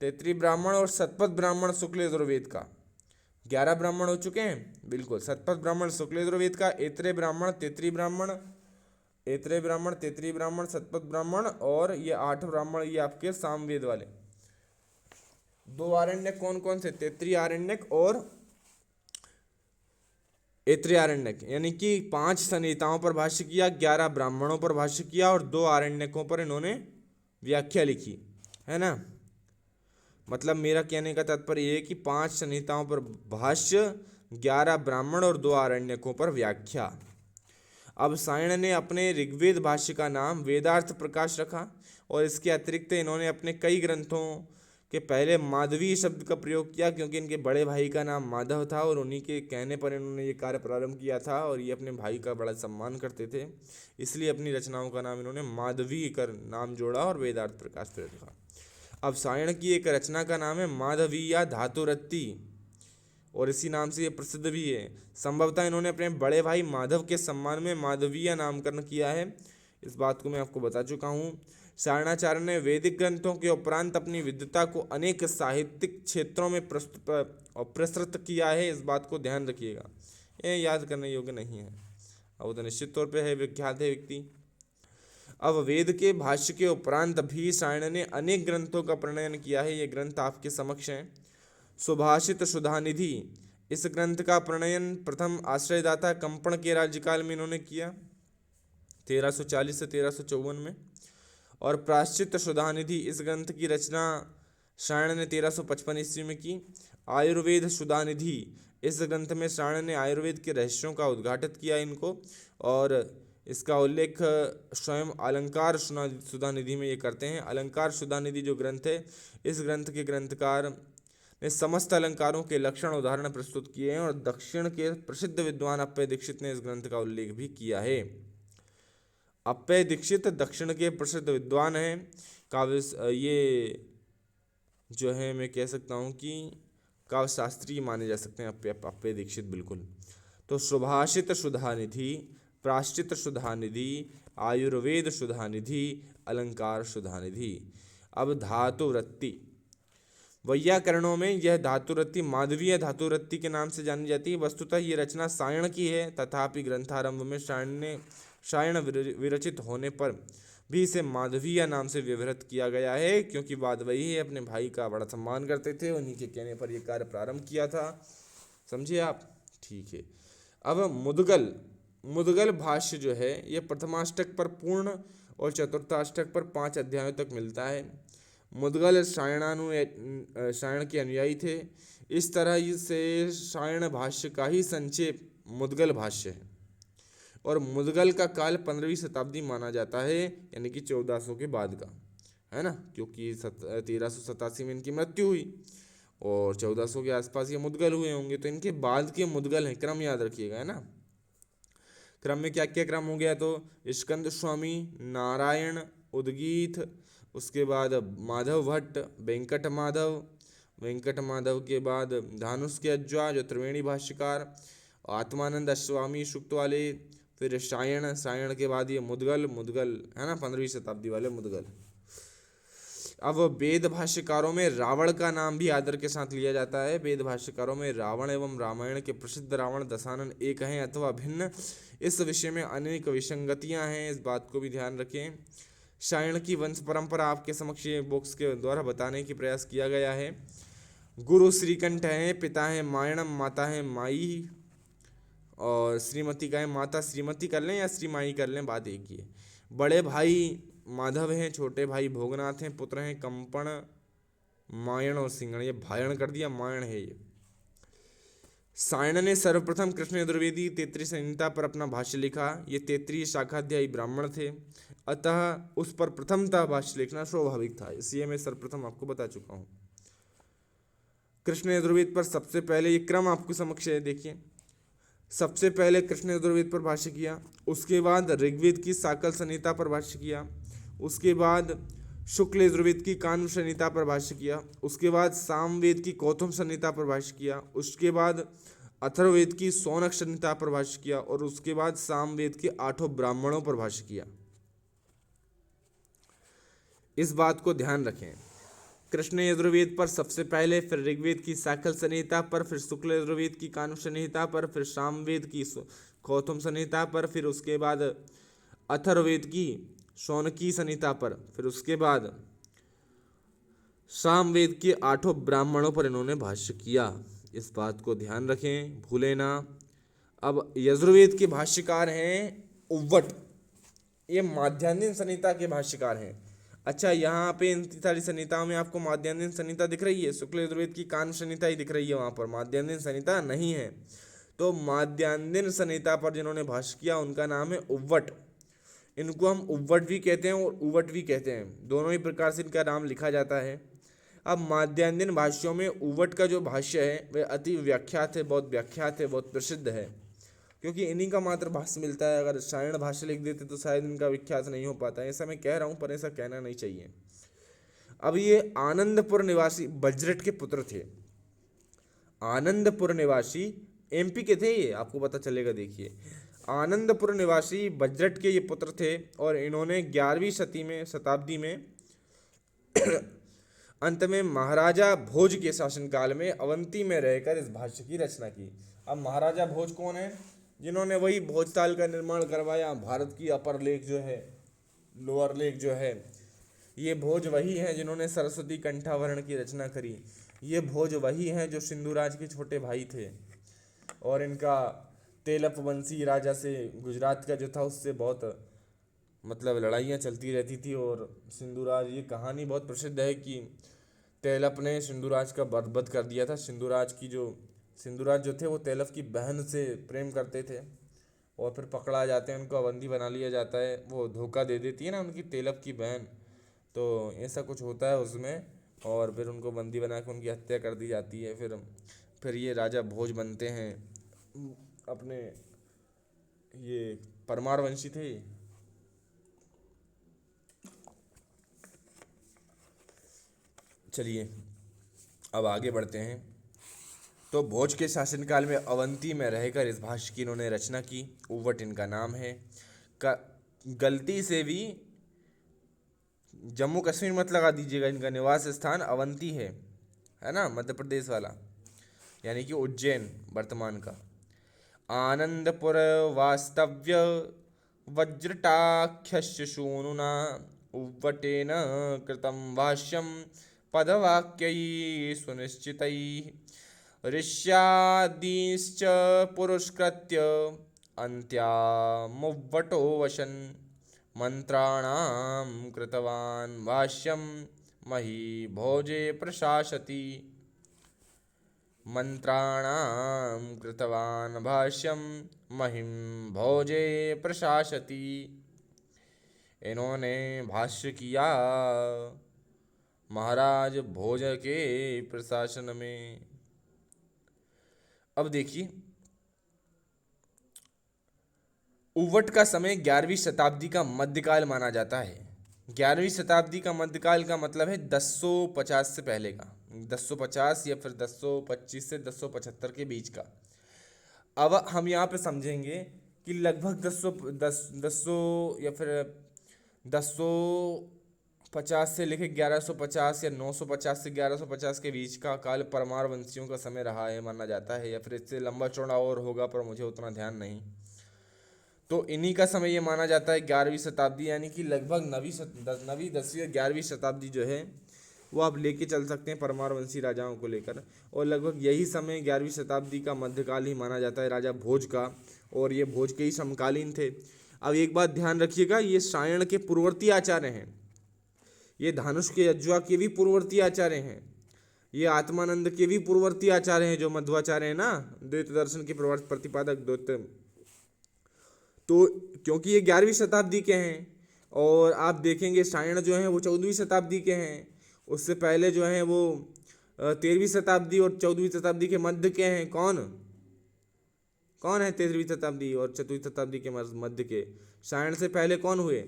तैत्तिरीय ब्राह्मण और शतपथ ब्राह्मण शुक्ल यजुर्वेद का। 11 ब्राह्मण हो चुके हैं, बिल्कुल। शतपथ ब्राह्मण शुक्ल यजुर्वेद का, ऐत्रेय ब्राह्मण, तैत्तिरीय ब्राह्मण, तैत्तिरीय ब्राह्मण, शतपथ ब्राह्मण, और ये 8 ब्राह्मण ये आपके सामवेद वाले। 2 आरण्यक कौन कौन से, तैत्तिरीय आरण्यक और ऐत्रेयारण्यक, यानी कि 5 संहिताओं पर भाष्य किया, 11 ब्राह्मणों पर भाष्य किया और 2 आरण्यकों पर इन्होंने व्याख्या लिखी, है ना। मतलब मेरा कहने का तात्पर्य ये है कि 5 संहिताओं पर भाष्य, 11 ब्राह्मण और 2 आरण्यकों पर व्याख्या। अब सायण ने अपने ऋग्वेद भाष्य का नाम वेदार्थ प्रकाश रखा और इसके अतिरिक्त इन्होंने अपने कई ग्रंथों के पहले माधवी शब्द का प्रयोग किया, क्योंकि इनके बड़े भाई का नाम माधव था और उन्हीं के कहने पर इन्होंने ये कार्य प्रारंभ किया था और ये अपने भाई का बड़ा सम्मान करते थे, इसलिए अपनी रचनाओं का नाम इन्होंने माधवी कर नाम जोड़ा और वेदार्थ प्रकाश पर रखा। अब सायण की एक रचना का नाम है माधवी या धातुरत्ति और इसी नाम से ये प्रसिद्ध भी है। संभवतः इन्होंने अपने बड़े भाई माधव के सम्मान में माधवीय नामकरण किया है, इस बात को मैं आपको बता चुका हूँ। सायणाचार्य ने वैदिक ग्रंथों के उपरांत अपनी विद्वता को अनेक साहित्यिक क्षेत्रों में प्रसृत किया है, इस बात को ध्यान रखिएगा, ये याद करने योग्य नहीं है, अब तो निश्चित तौर पर है विख्यात है व्यक्ति। अब वेद के भाष्य के उपरांत भी सायण ने अनेक ग्रंथों का प्रणयन किया है, ये ग्रंथ आपके समक्ष हैं। सुभाषित सुधानिधि, इस ग्रंथ का प्रणयन प्रथम आश्रयदाता कंपन के राज्यकाल में इन्होंने किया 1340 से 1354 में। और प्राश्चित सुधानिधि, इस ग्रंथ की रचना सायण ने 1355 ईस्वी में की। आयुर्वेद सुधानिधि, इस ग्रंथ में सायण ने आयुर्वेद के रहस्यों का उद्घाटित किया इनको, और इसका उल्लेख स्वयं अलंकार सुधानिधि में ये करते हैं। अलंकार सुधानिधि जो ग्रंथ है, इस ग्रंथ के ग्रंथकार ने समस्त अलंकारों के लक्षण उदाहरण प्रस्तुत किए हैं और दक्षिण के प्रसिद्ध विद्वान अप्पय दीक्षित ने इस ग्रंथ का उल्लेख भी किया है। अप्पय दीक्षित दक्षिण के प्रसिद्ध विद्वान हैं, काव्य ये जो है मैं कह सकता हूँ कि काव्य शास्त्री माने जा सकते हैं अप्पय दीक्षित, बिल्कुल। तो सुभाषित सुधानिधि, प्राश्चित सुधानिधि, आयुर्वेद सुधानिधि, अलंकार सुधानिधि। अब धातुवृत्ति, वैयाकरणों में यह धातुरत्ति माधवीय धातुरत्ति के नाम से जानी जाती है। वस्तुतः ये रचना सायण की है, तथापि ग्रंथारंभ में सायण विरचित होने पर भी इसे माधवीय नाम से व्यवहृत किया गया है, क्योंकि वादवही अपने भाई का बड़ा सम्मान करते थे, उन्हीं के कहने पर यह कार्य प्रारंभ किया था, समझिए आप, ठीक है। अब मुद्गल भाष्य जो है ये प्रथमाष्टक पर पूर्ण और चतुर्थाष्टक पर 5 अध्यायों तक मिलता है। मुद्गल सायण के अनुयायी थे, इस तरह से सायण भाष्य का ही संक्षेप मुद्गल भाष्य है और मुद्गल का काल 15वीं शताब्दी माना जाता है, यानी कि 1400 के बाद का, है ना, क्योंकि 1387 में इनकी मृत्यु हुई और 1400 के आसपास ये मुद्गल हुए होंगे, तो इनके बाद के मुद्गल हैं, क्रम याद रखिएगा, है ना। क्रम में क्या क्या क्रम हो गया, तो स्कंद स्वामी, नारायण, उद्गीत, उसके बाद माधव भट्ट, वेंकट माधव के बाद धानुष के अज्वा जो त्रिवेणी भाष्यकार, आत्मानंद अश्वामी सूक्त वाले, फिर सायण के बाद ये मुद्गल है ना, 15वीं शताब्दी वाले मुद्गल। अब वेद भाष्यकारों में रावण का नाम भी आदर के साथ लिया जाता है। वेद भाष्यकारों में रावण एवं रामायण के प्रसिद्ध रावण दशानन एक हैं अथवा भिन्न, इस विषय में अनेक विसंगतियां हैं, इस बात को भी ध्यान रखें। सायण की वंश परंपरा आपके समक्ष बॉक्स के द्वारा बताने की प्रयास किया गया है। गुरु श्रीकंठ हैं, पिता हैं मायणम, माता हैं माई, और श्रीमती का है माता श्रीमती कर लें या श्रीमाई कर लें, बात एक ही है। बड़े भाई माधव हैं, छोटे भाई भोगनाथ हैं, पुत्र हैं कंपन, मायण और सिंगण, ये भायण कर दिया, मायण है ये। सायण ने सर्वप्रथम कृष्ण यजुर्वेदी 33 संहिता पर अपना भाष्य लिखा, ये 33 शाखाध्यायी ब्राह्मण थे, अतः उस पर प्रथमतः भाष्य लिखना स्वाभाविक था, इसलिए मैं सर्वप्रथम आपको बता चुका हूँ। कृष्ण यजुर्वेद पर सबसे पहले, ये क्रम आपके समक्ष है, देखिए, सबसे पहले कृष्ण यजुर्वेद पर भाष्य किया, उसके बाद ऋग्वेद की साकल संहिता पर भाष्य किया, उसके बाद शुक्ल यजुर्वेद की कान्व संहिता पर भाष्य किया, उसके बाद सामवेद की कौथुम संहिता पर भाष्य किया, उसके बाद अथर्ववेद की सौनक संहिता पर भाष्य किया, और उसके बाद सामवेद के 8 ब्राह्मणों पर भाष्य किया। इस बात को ध्यान रखें, कृष्ण यजुर्वेद पर सबसे पहले, फिर ऋग्वेद की साकल संहिता पर, फिर शुक्ल यजुर्वेद की कान्व संहिता पर, फिर सामवेद की कौथुम संहिता पर, फिर उसके बाद अथर्ववेद की शौनकी संहिता पर, फिर उसके बाद सामवेद के 8 ब्राह्मणों पर इन्होंने भाष्य किया। इस बात को ध्यान रखें, भूले ना। अब यजुर्वेद के भाष्यकार हैं उव्वट, ये माध्यान्ह संहिता के भाष्यकार हैं। अच्छा, यहाँ पे इन सारी संहिताओं में आपको माध्यान्ह संहिता दिख रही है, शुक्ल यजुर्वेद की कान संहिता ही दिख रही है, वहाँ पर माध्यान्ह संहिता नहीं है। तो माध्यान्ह संहिता पर जिन्होंने भाष्य किया उनका नाम है उव्वट। इनको हम उव्वट भी कहते हैं और उव्वट भी कहते हैं, दोनों ही प्रकार से इनका नाम लिखा जाता है। अब माध्यान्ह भाष्यों में उव्वट का जो भाष्य है वह अति व्याख्यात है, बहुत व्याख्यात है, बहुत प्रसिद्ध है, क्योंकि इन्हीं का मात्र भाष्य मिलता है। अगर सायण भाष्य लिख देते तो शायद इनका विख्यात नहीं हो पाता, ऐसा मैं कह रहा हूँ, पर ऐसा कहना नहीं चाहिए। अब ये आनंदपुर निवासी बज्रट के पुत्र थे। आनंदपुर निवासी एमपी के थे ये, आपको पता चलेगा। देखिए, आनंदपुर निवासी बज्रट के ये पुत्र थे और इन्होंने 11वीं शताब्दी में अंत में महाराजा भोज के शासनकाल में अवंती में रहकर इस भाष्य की रचना की। अब महाराजा भोज कौन है? जिन्होंने वही भोजताल का निर्माण करवाया। भारत की अपर लेक जो है, लोअर लेक जो है, ये भोज वही हैं जिन्होंने सरस्वती कंठावरण की रचना करी। ये भोज वही हैं जो सिंधुराज के छोटे भाई थे, और इनका तेलप वंशी राजा से, गुजरात का जो था, उससे बहुत मतलब लड़ाइयाँ चलती रहती थी। और सिंधुराज, ये कहानी बहुत प्रसिद्ध है कि तेलप ने सिंधुराज का वध कर दिया था। सिंधुराज जो थे वो तेलप की बहन से प्रेम करते थे, और फिर पकड़ा जाते हैं, उनको बंदी बना लिया जाता है। वो धोखा दे देती है ना उनकी तेलप की बहन, तो ऐसा कुछ होता है उसमें, और फिर उनको बंदी बना के उनकी हत्या कर दी जाती है। फिर ये राजा भोज बनते हैं अपने, ये परमार वंशी थे। चलिए अब आगे बढ़ते हैं। तो भोज के शासनकाल में अवंती में रहकर इस भाष्य की इन्होंने रचना की। उव्वट इनका नाम है। गलती से भी जम्मू कश्मीर मत लगा दीजिएगा, इनका निवास स्थान अवंती है ना, मध्य प्रदेश वाला, यानी कि उज्जैन वर्तमान का। आनंदपुर वास्तव्य वज्रटाख्यस्य सूनुना उव्वटेन कृतं भाष्यं पदवाक्यै सुनिश्चितैः ऋष्यादीश्च पुरस्कृत्य अन्त्यामुव्वटो वशन् मंत्राणां कृतवान् भाष्यं महीभोजे प्रशासति। मंत्राणां कृतवान् भाष्यं महिं भोजे प्रशासति। इन्होंने भाष्य किया महाराज भोज के प्रशासन में। अब देखिए, उव्वट का समय 11वीं शताब्दी का मध्यकाल माना जाता है। 11वीं शताब्दी का मध्यकाल का मतलब है 1050 से पहले का, 1050 या फिर 1025 से 1075 के बीच का। अब हम यहाँ पे समझेंगे कि लगभग 1000 या फिर 1050 से लेकर 1150 या 950 से 1150 के बीच का काल परमार वंशियों का समय रहा है माना जाता है, या फिर इससे लंबा चौड़ा और होगा, पर मुझे उतना ध्यान नहीं। तो इन्हीं का समय ये माना जाता है 11वीं शताब्दी, यानी कि लगभग 9वीं 10वीं और 11वीं शताब्दी जो है वो आप लेके चल सकते हैं परमार वंशी राजाओं को लेकर। और लगभग यही समय 11वीं शताब्दी का मध्यकाल ही माना जाता है राजा भोज का, और ये भोज के ही समकालीन थे। अब एक बात ध्यान रखिएगा, ये सायण के पूर्ववर्ती आचार्य हैं, ये धानुष के यज्वा के भी पूर्ववर्ती आचार्य हैं, ये आत्मानंद के भी पूर्ववर्ती आचार्य हैं, जो मध्वाचार्य हैं ना, द्वैत दर्शन के प्रतिपादक द्वैत। तो क्योंकि ये 11वीं शताब्दी के हैं, और आप देखेंगे सायण जो हैं वो 14वीं शताब्दी के हैं, उससे पहले जो हैं वो 13वीं शताब्दी और 14वीं शताब्दी के मध्य के हैं। कौन है 13वीं शताब्दी और 14वीं शताब्दी के मध्य के? सायण से पहले कौन हुए?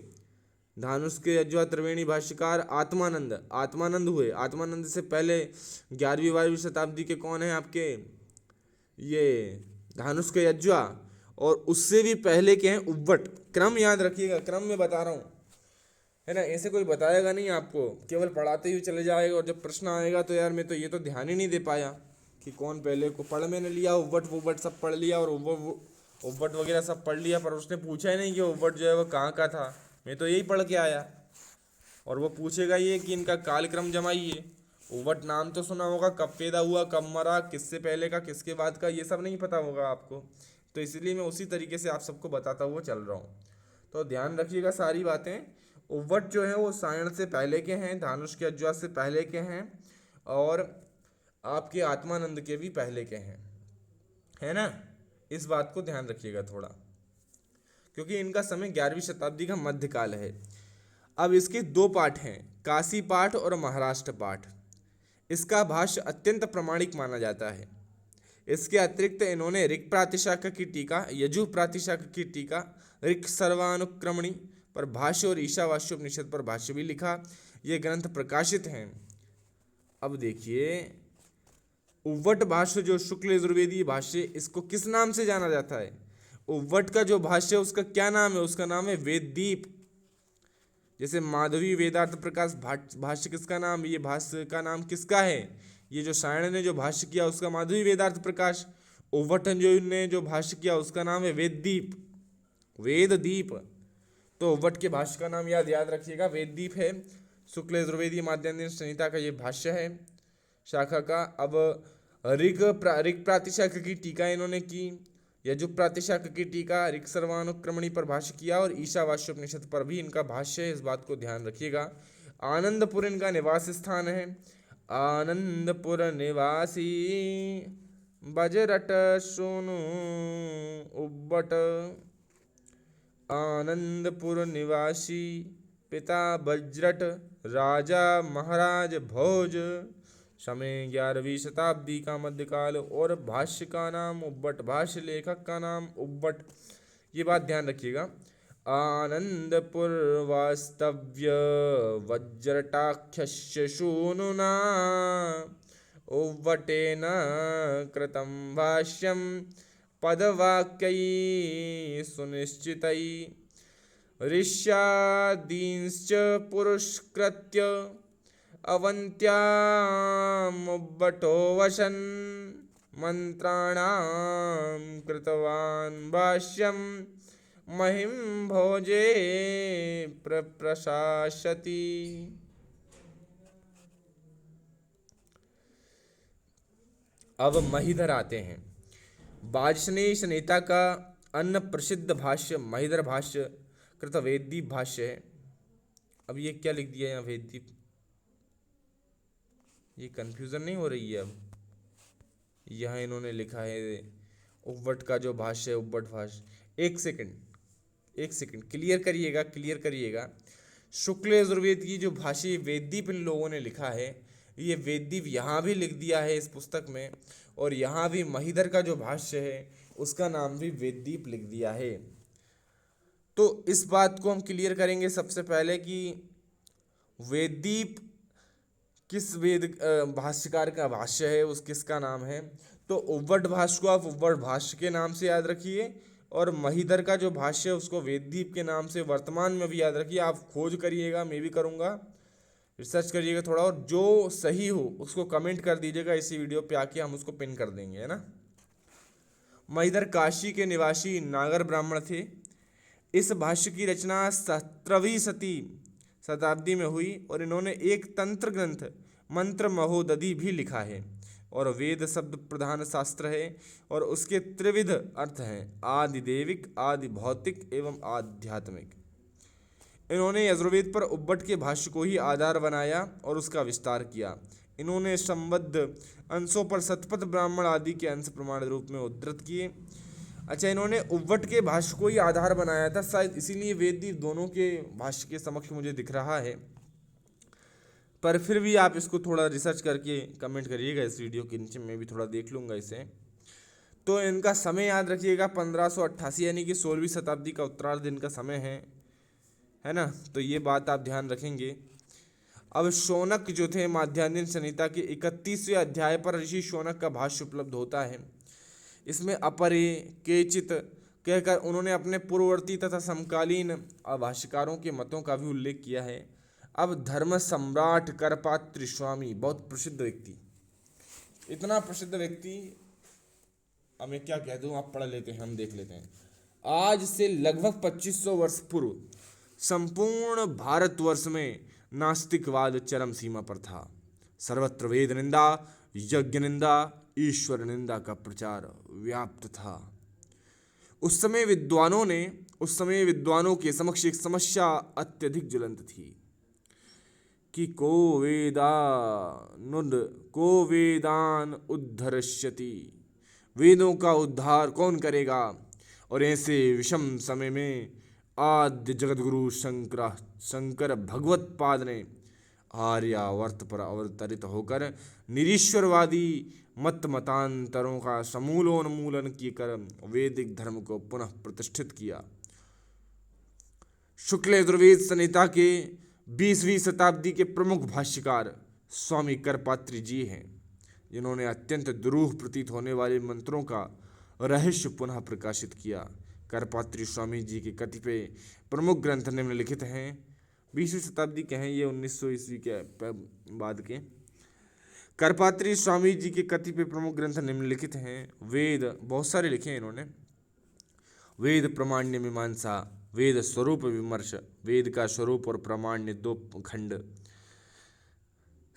धानुष के यज्वा त्रिवेणी भाष्यकार आत्मानंद हुए। आत्मानंद से पहले 11वीं 12वीं शताब्दी के कौन है आपके? ये धानुष के यज्वा, और उससे भी पहले के हैं उव्वट। क्रम याद रखिएगा, क्रम में बता रहा हूँ, है ना, ऐसे कोई बताएगा नहीं आपको, केवल पढ़ाते ही चले जाएगा, और जब प्रश्न आएगा तो यार मैं तो ये तो ध्यान ही नहीं दे पाया कि कौन पहले को पढ़ मैंने लिया, उव्वट सब पढ़ लिया, और उव्वट वगैरह सब पढ़ लिया, पर उसने पूछा ही नहीं कि उव्वट जो है वो कहाँ का था। मैं तो यही पढ़ के आया, और वो पूछेगा ये कि इनका कालक्रम जमाइए। उव्वट नाम तो सुना होगा, कब पैदा हुआ, कब मरा, किससे पहले का किसके बाद का, ये सब नहीं पता होगा आपको। तो इसलिए मैं उसी तरीके से आप सबको बताता हुआ चल रहा हूँ। तो ध्यान रखिएगा सारी बातें। उव्वट जो है वो सायण से पहले के हैं, धानुष के अज्वा से पहले के हैं, और आपके आत्मानंद के भी पहले के हैं, है ना। इस बात को ध्यान रखिएगा थोड़ा, क्योंकि इनका समय 11वीं शताब्दी का मध्यकाल है। अब इसके दो पाठ हैं, काशी पाठ और महाराष्ट्र पाठ। इसका भाष्य अत्यंत प्रामाणिक माना जाता है। इसके अतिरिक्त इन्होंने ऋक् प्रातिशाख्य की टीका, यजु प्रातिशाख्य की टीका, ऋक् सर्वानुक्रमणी पर भाष्य और ईशावास्योपनिषद पर भाष्य भी लिखा। ये ग्रंथ प्रकाशित हैं। अब देखिए, उव्वट भाष्य जो शुक्ल यजुर्वेदीय भाष्य, इसको किस नाम से जाना जाता है? उव्वट का जो भाष्य है उसका क्या नाम है? उसका नाम है वेददीप। जैसे माधवी वेदार्थ प्रकाश भाष्य किसका नाम, ये भाष्य का नाम किसका है? ये जो सायण ने जो भाष्य किया उसका माधवी वेदार्थ प्रकाश। उव्वट ने जो भाष्य किया उसका नाम है वेददीप, वेददीप। तो उव्वट के भाष्य का नाम याद रखिएगा, वेददीप है। शुक्ल यजुर्वेदीय माध्यान्ह संहिता का ये भाष्य है शाखा का। अब ऋक् प्रातिशाख्य की टीका इन्होंने की, यजु प्रातिशाख्य की टीका, ऋक् सर्वानुक्रमणी पर भाष्य किया, और ईशावास्योपनिषद पर भी इनका भाष्य है। इस बात को ध्यान रखिएगा। आनंदपुर इनका निवास स्थान है। आनंदपुर निवासी बजरट सोनु उव्वट। आनंदपुर निवासी पिता बजरट, राजा महाराज भोज। समय 11वीं शताब्दी का मध्यकाल, और भाष्य का नाम उव्वट, भाष्य लेखक का नाम उव्वट। ये बात ध्यान रखिएगा। आनंदपुर वास्तव्य वज्रटाख्यस्य सूनुना उव्वटेन कृतं भाष्यं पदवाक्यै सुनिश्चितै ऋष्यादींश्च पुरस्कृत्य अवन्त्यामुव्वटो वशन् मंत्राणां कृतवान् भाष्यं महिं भोजे प्रशासति। अब महीधर आते हैं। वाजसनेय संहिता का अन्य प्रसिद्ध भाष्य महीधर भाष्य कृत वेददीप भाष्य है। अब ये क्या लिख दिया यहाँ वेददीप, ये कंफ्यूजन नहीं हो रही है? अब यहाँ इन्होंने लिखा है उव्वट का जो भाष्य है, उव्वट भाष्य। एक सेकंड क्लियर करिएगा। शुक्ल यजुर्वेद की जो भाष्य वेददीप इन लोगों ने लिखा है, ये वेददीप यहाँ भी लिख दिया है इस पुस्तक में, और यहाँ भी महीधर का जो भाष्य है उसका नाम भी वेददीप लिख दिया है। तो इस बात को हम क्लियर करेंगे सबसे पहले कि वेददीप किस वेद भाष्यकार का भाष्य है, उस किसका नाम है। तो उव्वट भाष्य को आप उव्वट भाष्य के नाम से याद रखिए, और महीधर का जो भाष्य है उसको वेददीप के नाम से वर्तमान में भी याद रखिए। आप खोज करिएगा, मैं भी करूँगा, रिसर्च करिएगा थोड़ा, और जो सही हो उसको कमेंट कर दीजिएगा इसी वीडियो पे आके, हम उसको पिन कर देंगे, है ना। महीधर काशी के निवासी नागर ब्राह्मण थे। इस भाष्य की रचना 17वीं शताब्दी में हुई, और इन्होंने एक तंत्र ग्रंथ मंत्र महोदधि भी लिखा है, और वेद शब्द प्रधान शास्त्र है, और उसके त्रिविध अर्थ हैं, आदि देविक, आदि भौतिक एवं आध्यात्मिक। इन्होंने यजुर्वेद पर उव्वट के भाष्य को ही आधार बनाया और उसका विस्तार किया। इन्होंने संबद्ध अंशों पर शतपथ ब्राह्मण आदि के अंश प्रमाण रूप में उद्धृत किए। अच्छा, इन्होंने उव्वट के भाष्य को ही आधार बनाया था, शायद इसीलिए वेददीप दोनों के भाष्य के समक्ष मुझे दिख रहा है, पर फिर भी आप इसको थोड़ा रिसर्च करके कमेंट करिएगा इस वीडियो के नीचे, मैं भी थोड़ा देख लूँगा इसे। तो इनका समय याद रखिएगा 1588, यानी कि 16वीं शताब्दी का उत्तरार्ध इनका समय है ना। तो ये बात आप ध्यान रखेंगे। अब शौनक जो थे माध्यान्ह संहिता के 31वें अध्याय पर ऋषि शौनक का भाष्य उपलब्ध होता है। इसमें अपरे केचित कहकर उन्होंने अपने पूर्ववर्ती तथा समकालीन भाष्यकारों के मतों का भी उल्लेख किया है। अब धर्म सम्राट करपात्र स्वामी, बहुत प्रसिद्ध व्यक्ति, इतना प्रसिद्ध व्यक्ति, अब मैं क्या कह दूं, आप पढ़ लेते हैं, हम देख लेते हैं। आज से लगभग 2500 वर्ष पूर्व संपूर्ण भारतवर्ष में नास्तिकवाद चरम सीमा पर था। सर्वत्र वेद निंदा, यज्ञ निंदा, ईश्वर निंदा का प्रचार व्याप्त था। उस समय विद्वानों के समक्ष एक समस्या अत्यधिक ज्वलंत थी कि को वेदान उद्धरष्यति, वेदों का उद्धार कौन करेगा। और ऐसे विषम समय में आद्य जगतगुरु शंकर भगवत पाद ने आर्यावर्त पर अवतरित होकर निरीश्वरवादी मतांतरों का समूलोन्मूलन कर वैदिक धर्म को पुनः प्रतिष्ठित किया। शुक्ल यजुर्वेद संहिता के 20वीं शताब्दी के प्रमुख भाष्यकार स्वामी करपात्री जी हैं, जिन्होंने अत्यंत दुरूह प्रतीत होने वाले मंत्रों का रहस्य पुनः प्रकाशित किया। करपात्री स्वामी जी के कतिपय प्रमुख ग्रंथ निम्नलिखित हैं। 20वीं शताब्दी के हैं ये, 1900 ईस्वी के बाद के। करपात्री स्वामी जी के कतिपय प्रमुख ग्रंथ निम्नलिखित हैं। वेद बहुत सारे लिखे हैं इन्होंने। वेद प्रामाण्य मीमांसा, वेद स्वरूप विमर्श, वेद का स्वरूप और प्रामाण्य 2 खंड,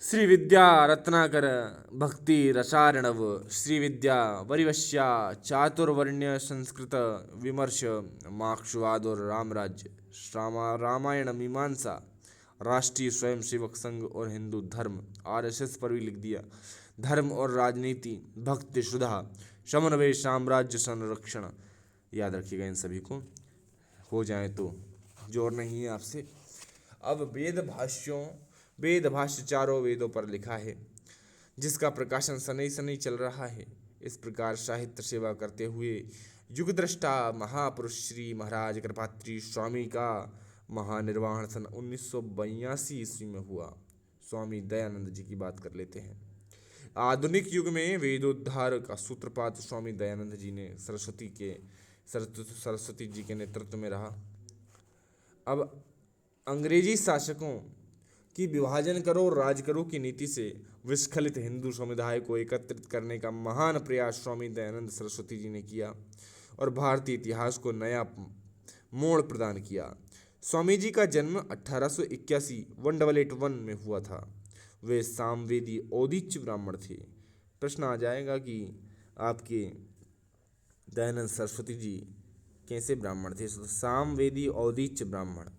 श्री विद्या रत्नाकर भक्ति रसारणव, श्री विद्या वरिवश्या चातुर्वर्ण्य संस्कृत विमर्श, मार्क्सवाद और रामराज्य, रामायण मीमांसा, राष्ट्रीय स्वयंसेवक संघ और हिंदू धर्म, RSS पर भी लिख दिया, धर्म और राजनीति, भक्ति सुधा, समन्वय, साम्राज्य संरक्षण। याद रखिएगा इन सभी को, हो जाए तो जोर नहीं है आपसे। अब वेद भाष्य चारों वेदों पर लिखा है, जिसका प्रकाशन सनई चल रहा है। इस प्रकार साहित्य सेवा करते हुए युगद्रष्टा महापुरुष श्री महाराज करपात्री स्वामी का महानिर्वाण सन 1982 ईस्वी में हुआ। स्वामी दयानंद जी की बात कर लेते हैं। आधुनिक युग में वेदोद्धार का सूत्रपात स्वामी दयानंद जी ने सरस्वती जी के नेतृत्व में रहा। अब अंग्रेजी शासकों की विभाजन करो और राज करो की नीति से विस्खलित हिंदू समुदाय को एकत्रित करने का महान प्रयास स्वामी दयानंद सरस्वती जी ने किया और भारतीय इतिहास को नया मोड़ प्रदान किया। स्वामी जी का जन्म 1881 1881 में हुआ था। वे सामवेदी औदीच्य ब्राह्मण थे। प्रश्न आ जाएगा कि आपके दयानंद सरस्वती जी कैसे ब्राह्मण थे। सामवेदी औदीच्य ब्राह्मण।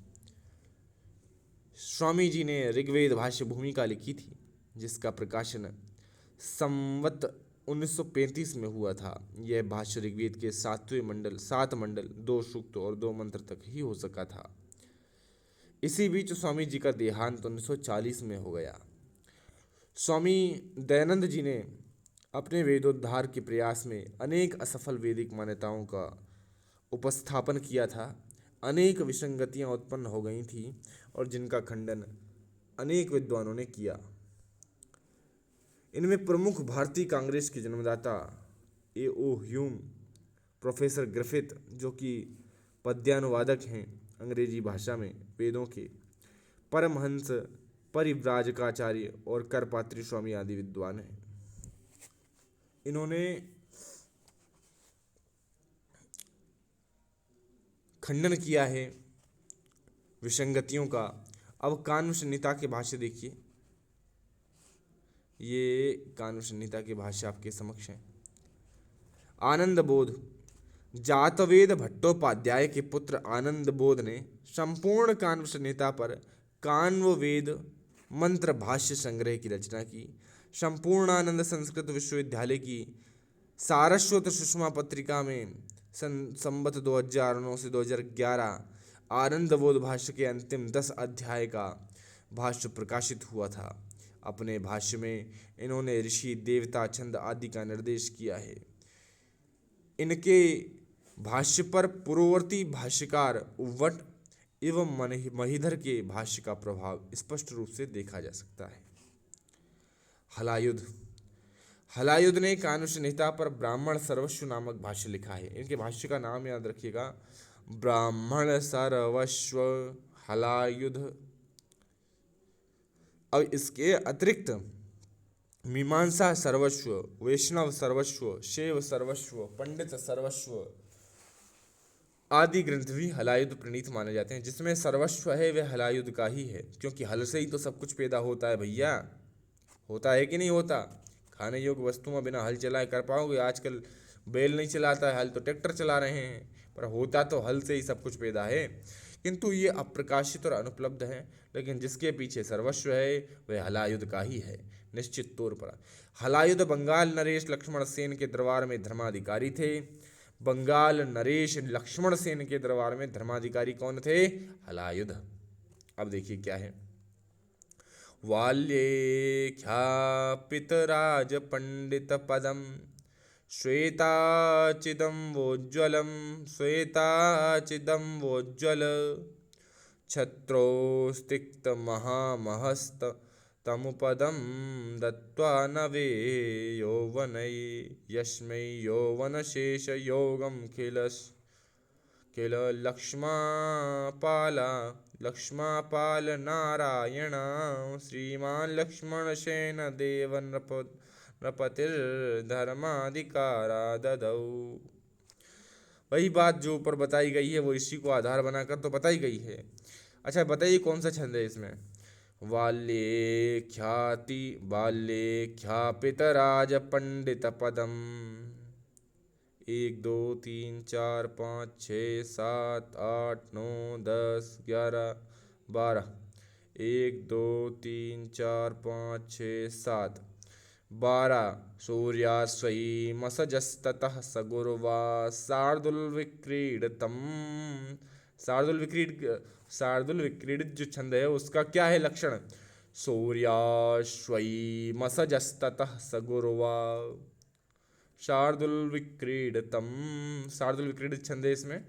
स्वामी जी ने ऋग्वेद भाष्य भूमिका लिखी थी, जिसका प्रकाशन संवत 1935 में हुआ था। यह भाष्य ऋग्वेद के 7 मंडल 2 सूक्त और 2 मंत्र तक ही हो सका था। इसी बीच स्वामी जी का देहांत 1940 में हो गया। स्वामी दयानंद जी ने अपने वेदोद्धार के प्रयास में अनेक असफल वैदिक मान्यताओं का उपस्थापन किया था। अनेक विसंगतियां उत्पन्न हो गई थी और जिनका खंडन अनेक विद्वानों ने किया। इनमें प्रमुख भारतीय कांग्रेस के जन्मदाता A.O. ह्यूम, प्रोफेसर ग्रिफिथ जो कि पद्यानुवादक हैं अंग्रेजी भाषा में वेदों के, परमहंस परिव्राजकाचार्य और करपात्री स्वामी आदि विद्वान हैं। इन्होंने खंडन किया है विसंगतियों का। अब कान्व संहिता के भाष्य देखिए। ये कान्व संहिता के भाष्य आपके समक्ष हैं। आनंद बोध, जातवेद भट्टोपाध्याय के पुत्र आनंद बोध ने संपूर्ण कान्व संहिता पर कान्व वेद मंत्र भाष्य संग्रह की रचना की। संपूर्णानंद संस्कृत विश्वविद्यालय की सारस्वत सुषमा पत्रिका में संवत 2009 से 2011 आनंद बोध भाष्य के अंतिम 10 अध्याय का भाष्य प्रकाशित हुआ था। अपने भाष्य में इन्होंने ऋषि, देवता, छंद आदि का निर्देश किया है। इनके भाष्य पर पूर्ववर्ती भाष्यकार उव्वट एवं महीधर के भाष्य का प्रभाव स्पष्ट रूप से देखा जा सकता है। हलायुध ने कान्व संहिता पर ब्राह्मण सर्वस्व नामक भाष्य लिखा है। इनके भाष्य का नाम याद रखिएगा, ब्राह्मण सर्वस्व हलायुध। अब इसके अतिरिक्त मीमांसा सर्वस्व, वैष्णव सर्वस्व, शैव सर्वस्व, पंडित सर्वस्व आदि ग्रंथ भी हलायुध प्रणीत माने जाते हैं। जिसमें सर्वस्व है वह हलायुध का ही है, क्योंकि हल से ही तो सब कुछ पैदा होता है भैया। होता है कि नहीं होता? खाने योग्य वस्तुओं बिना हल चलाए कर पाओगे? आजकल बैल नहीं चलाता है, हल तो ट्रैक्टर चला रहे हैं। पर होता तो हल से ही सब कुछ पैदा है, किंतु ये अप्रकाशित और अनुपलब्ध है। लेकिन जिसके पीछे सर्वस्व है वह हलायुध का ही है निश्चित तौर पर। हलायुध बंगाल नरेश लक्ष्मण सेन के दरबार में धर्माधिकारी थे। बंगाल नरेश लक्ष्मण सेन के दरबार में धर्माधिकारी कौन थे? हलायुध। अब देखिए क्या है। वाल्येख्यापितराज पंडित पदम श्वेताचिदम्बोज्ज्वलं श्वेताचिदम्बोज्ज्वल छत्रोस्तिक्तमहामहस्तमुपदं दत्त्वा नवे यौवनै यस्मै यौवनशेषयोगं किल लक्ष्मापाल नारायण श्रीमान लक्ष्मणसेन देव नृपतिर्धर्माधिकारा ददौ। वही बात जो ऊपर बताई गई है वो इसी को आधार बनाकर तो बताई गई है। अच्छा बताइए कौन सा छंद है इसमें? बाल्ये ख्यापितराज पंडित पदम। 1 2 3 4 5 6 7 8 9 10 11 12 1 2 3 4 5 6 7 12 सूर्यास्वयी मसजस्ततः सगुर्वा शार्दुलविक्रीडतम। शार्दुलविक्रीडित जो छंद है उसका क्या है लक्षण? सूर्याश्वयी मसजस्ततः सगुर्वा शार्दुलविक्रीडतम। शार्दुलविक्रीडित छंद है इसमें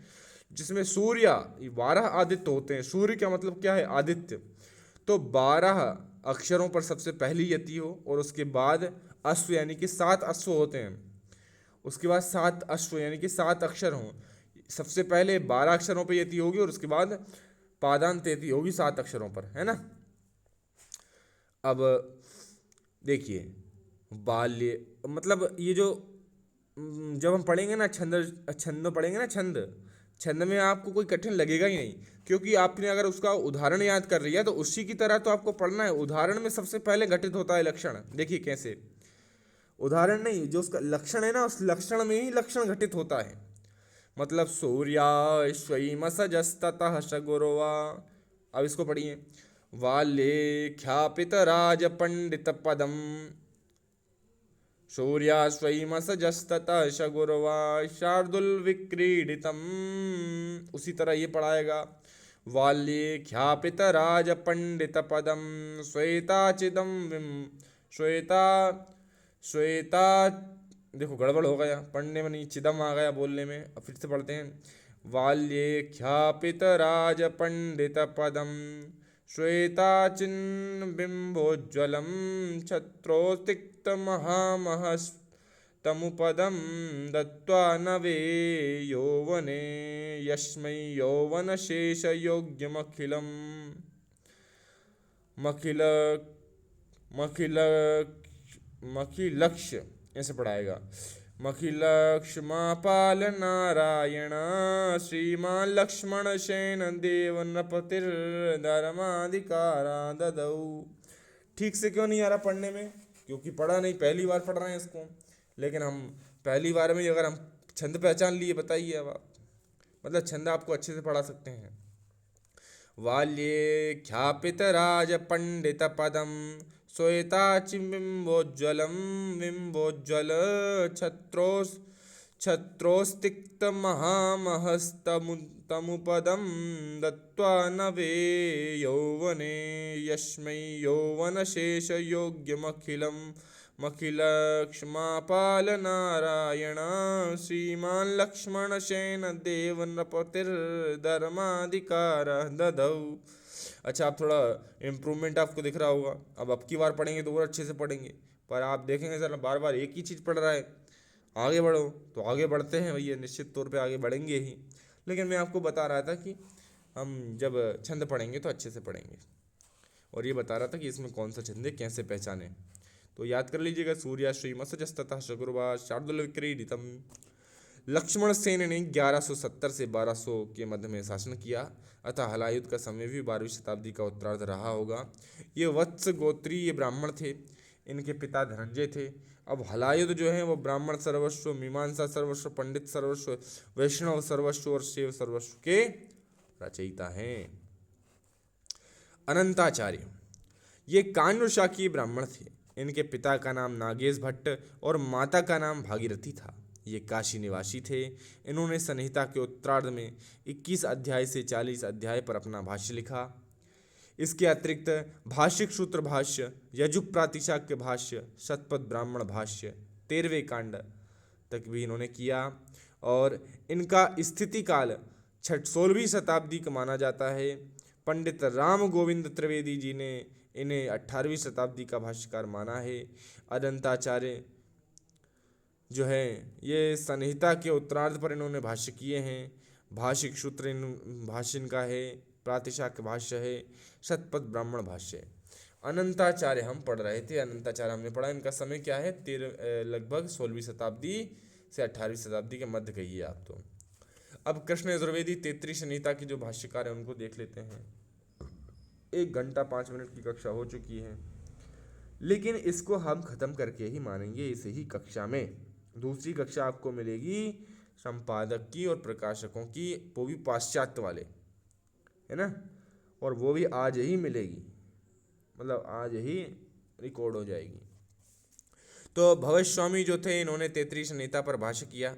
जिसमें सूर्य 12 आदित्य होते हैं। सूर्य का मतलब क्या है? आदित्य। तो 12 अक्षरों पर सबसे पहली यति हो और उसके बाद अश्व यानी कि 7 अश्व होते हैं। उसके बाद 7 अश्व यानी कि 7 अक्षर हों। सबसे पहले 12 अक्षरों पर यति होगी और उसके बाद पादांत यति होगी 7 अक्षरों पर, है ना। अब देखिए बाल्य मतलब ये जो जब हम पढ़ेंगे ना छंद पढ़ेंगे ना छंद में आपको कोई कठिन लगेगा ही नहीं, क्योंकि आपने अगर उसका उदाहरण याद कर लिया तो उसी की तरह तो आपको पढ़ना है। उदाहरण में सबसे पहले घटित होता है लक्षण। देखिए कैसे, उदाहरण नहीं, जो उसका लक्षण है ना उस लक्षण में ही लक्षण घटित होता है। मतलब सूर्याश्वमसजस्ततः सगुर्वा। अब इसको पढ़िए। वाल्येख्यापितराज पंडित पदम सूर्याश्वमसजस्ततः सगुर्वा शार्दुलविक्रीडितम। उसी तरह ये पढ़ाएगा। वाल्येख्यापितराज पंडित पदम श्वेता देखो गड़बड़ हो गया, पढ़ने में नहीं चिदम आ गया बोलने में। अब फिर से पढ़ते हैं। वाल्येख्यापितराज पंडित पदम श्वेताचिन्बिम्बोज्ज्वलं छत्रोस्तिक्तमहामहस्तमुपदं दत्त्वा नवे यौवने यस्मै यौवनशेषयोग्यमखिलं मखिलक्ष्य ऐसे पढ़ाएगा। मखिलक्ष्मापाल नारायण श्रीमान लक्ष्मणसेन देव नृपतिर्धर्माधिकारा ददौ। ठीक से क्यों नहीं आ रहा पढ़ने में? क्योंकि पढ़ा नहीं, पहली बार पढ़ रहे हैं इसको। लेकिन हम पहली बार में अगर हम छंद पहचान लिए, बताइए अब आप, मतलब छंद आपको अच्छे से पढ़ा सकते हैं। वाल्येख्यापितराज पंडित पदम श्वेताचिबिम्बोज्ज्वलं बिम्बोज्ज्वल छत्रोस्तिक्तमहामहस्तमुपदं दत्त्वा नवे यौवने यस्मै यौवनशेषयोग्यमखिलक्ष्मापाल नारायण श्रीमान लक्ष्मणसेन देव नृपतिर्धर्माधिकारा ददौ। अच्छा आप थोड़ा इम्प्रूवमेंट आपको दिख रहा होगा। अब की बार पढ़ेंगे तो और अच्छे से पढ़ेंगे, पर आप देखेंगे सर बार बार एक ही चीज़ पढ़ रहा है। आगे बढ़ो तो आगे बढ़ते हैं भैया, निश्चित तौर पे आगे बढ़ेंगे ही। लेकिन मैं आपको बता रहा था कि हम जब छंद पढ़ेंगे तो अच्छे से पढ़ेंगे, और ये बता रहा था कि इसमें कौन सा छंद है, कैसे पहचाने। तो याद कर लीजिएगा। सूर्याश्वमसजस्ततः सगुर्वा शार्दुलविक्रीडितम। लक्ष्मण सेन ने 1170 से 1200 के मध्य में शासन किया, अतः हलायुध का समय भी 12वीं शताब्दी का उत्तरार्ध रहा होगा। ये वत्स गोत्रीय ब्राह्मण थे। इनके पिता धनंजय थे। अब हलायुध जो है वो ब्राह्मण सर्वस्व, मीमांसा सर्वस्व, पंडित सर्वस्व, वैष्णव सर्वस्व और शैव सर्वस्व के रचयिता हैं। अनंताचार्य ये काण्व शाकीय ब्राह्मण थे। इनके पिता का नाम नागेश भट्ट और माता का नाम भागीरथी था। ये काशी निवासी थे। इन्होंने संहिता के उत्तरार्ध में 21 अध्याय से 40 अध्याय पर अपना भाष्य लिखा। इसके अतिरिक्त भाषिक सूत्र भाष्य, यजुक प्रातिशाक्य भाष्य, शतपथ ब्राह्मण भाष्य, 13वें कांड तक भी इन्होंने किया। और इनका स्थिति काल 16वीं शताब्दी का माना जाता है। पंडित राम गोविंद त्रिवेदी जी ने इन्हें 18वीं शताब्दी का भाष्यकार माना है। अनंताचार्य जो है ये संहिता के उत्तरार्ध पर इन्होंने भाष्य किए हैं। भाषिक सूत्र भाष्य इनका है, प्रातिशाक्य भाष्य है, शतपथ ब्राह्मण भाष्य है। अनंताचार्य हम पढ़ रहे थे, अनंताचार्य हमने पढ़ा। इनका समय क्या है, लगभग 16वीं शताब्दी से 18वीं शताब्दी के मध्य कहिए आप तो। अब कृष्ण यजुर्वेदी तैत्तिरीय संहिता की जो भाष्यकार है उनको देख लेते हैं। 1 घंटा 5 मिनट की कक्षा हो चुकी है, लेकिन इसको हम खत्म करके ही मानेंगे इसे ही कक्षा में। दूसरी कक्षा आपको मिलेगी संपादक की और प्रकाशकों की, वो भी पाश्चात्य वाले, है ना, और वो भी आज ही मिलेगी, मतलब आज ही रिकॉर्ड हो जाएगी। तो भवेश स्वामी जो थे इन्होंने तैत्तिरीय संहिता पर भाष्य किया।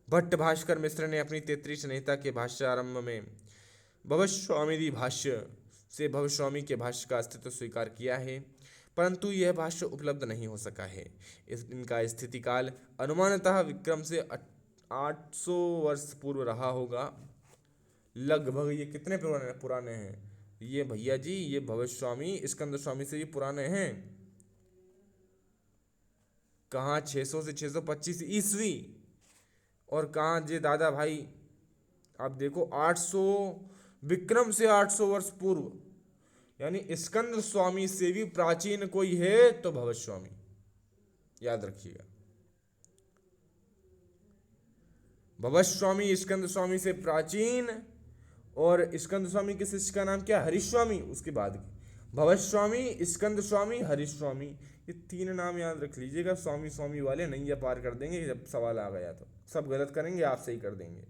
भट्ट भास्कर मिश्र ने अपनी तैत्तिरीय संहिता के भाष्य आरंभ में भवेश स्वामी भाष्य से भवेश स्वामी के भाष्य का अस्तित्व स्वीकार किया है, परंतु यह भाष्य उपलब्ध नहीं हो सका है। इनका स्थिति काल अनुमानतः विक्रम से 800 वर्ष पूर्व रहा होगा लगभग। ये कितने पुराने हैं ये भैया जी, ये भवेश स्वामी स्कंद स्वामी से भी पुराने हैं। कहाँ 600 से 625 ईस्वी, और कहाँ जे दादा भाई आप देखो 800 विक्रम से 800 वर्ष पूर्व, यानी स्कंद स्वामी से भी प्राचीन कोई है तो भवेश स्वामी, याद रखिएगा। भवेश स्वामी स्कंद स्वामी से प्राचीन, और स्कंद स्वामी के शिष्य का नाम क्या, हरीश स्वामी। उसके बाद भवेश स्वामी, स्कंद स्वामी, हरीश स्वामी, ये 3 नाम याद रख लीजिएगा। स्वामी स्वामी वाले नहीं पार कर देंगे, जब सवाल आ गया तो सब गलत करेंगे, आप सही कर देंगे।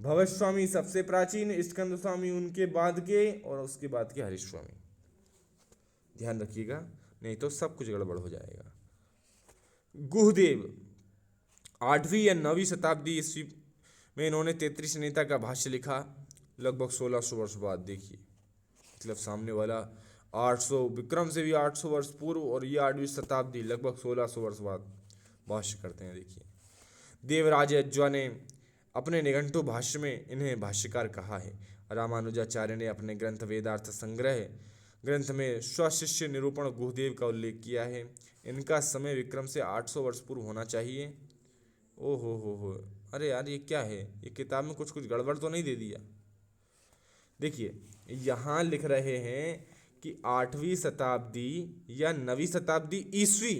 भवेश स्वामी सबसे प्राचीन, स्कंद स्वामी उनके बाद के, और उसके बाद के हरीश स्वामी। ध्यान रखिएगा, नहीं तो सब कुछ गड़बड़ हो जाएगा। गुहदेव 8वीं या 9वीं शताब्दी ईस्वी में इन्होंने तैत्तिरीय संहिता का भाष्य लिखा, लगभग 1600 वर्ष बाद। देखिए मतलब सामने वाला 800 विक्रम से भी 800 वर्ष पूर्व, और ये 8वीं शताब्दी लगभग 1600 वर्ष बाद भाष्य करते हैं। देखिए देवराज अज्वा ने अपने निघंटु भाष्य में इन्हें भाष्यकार कहा है। रामानुजाचार्य ने अपने ग्रंथ वेदार्थ संग्रह ग्रंथ में स्वशिष्य निरूपण गुहदेव का उल्लेख किया है। इनका समय विक्रम से 800 वर्ष पूर्व होना चाहिए। ओ हो, अरे यार ये क्या है, ये किताब में कुछ गड़बड़ तो नहीं दे दिया। देखिए यहाँ लिख रहे हैं कि 8वीं शताब्दी या 9वीं शताब्दी ईस्वी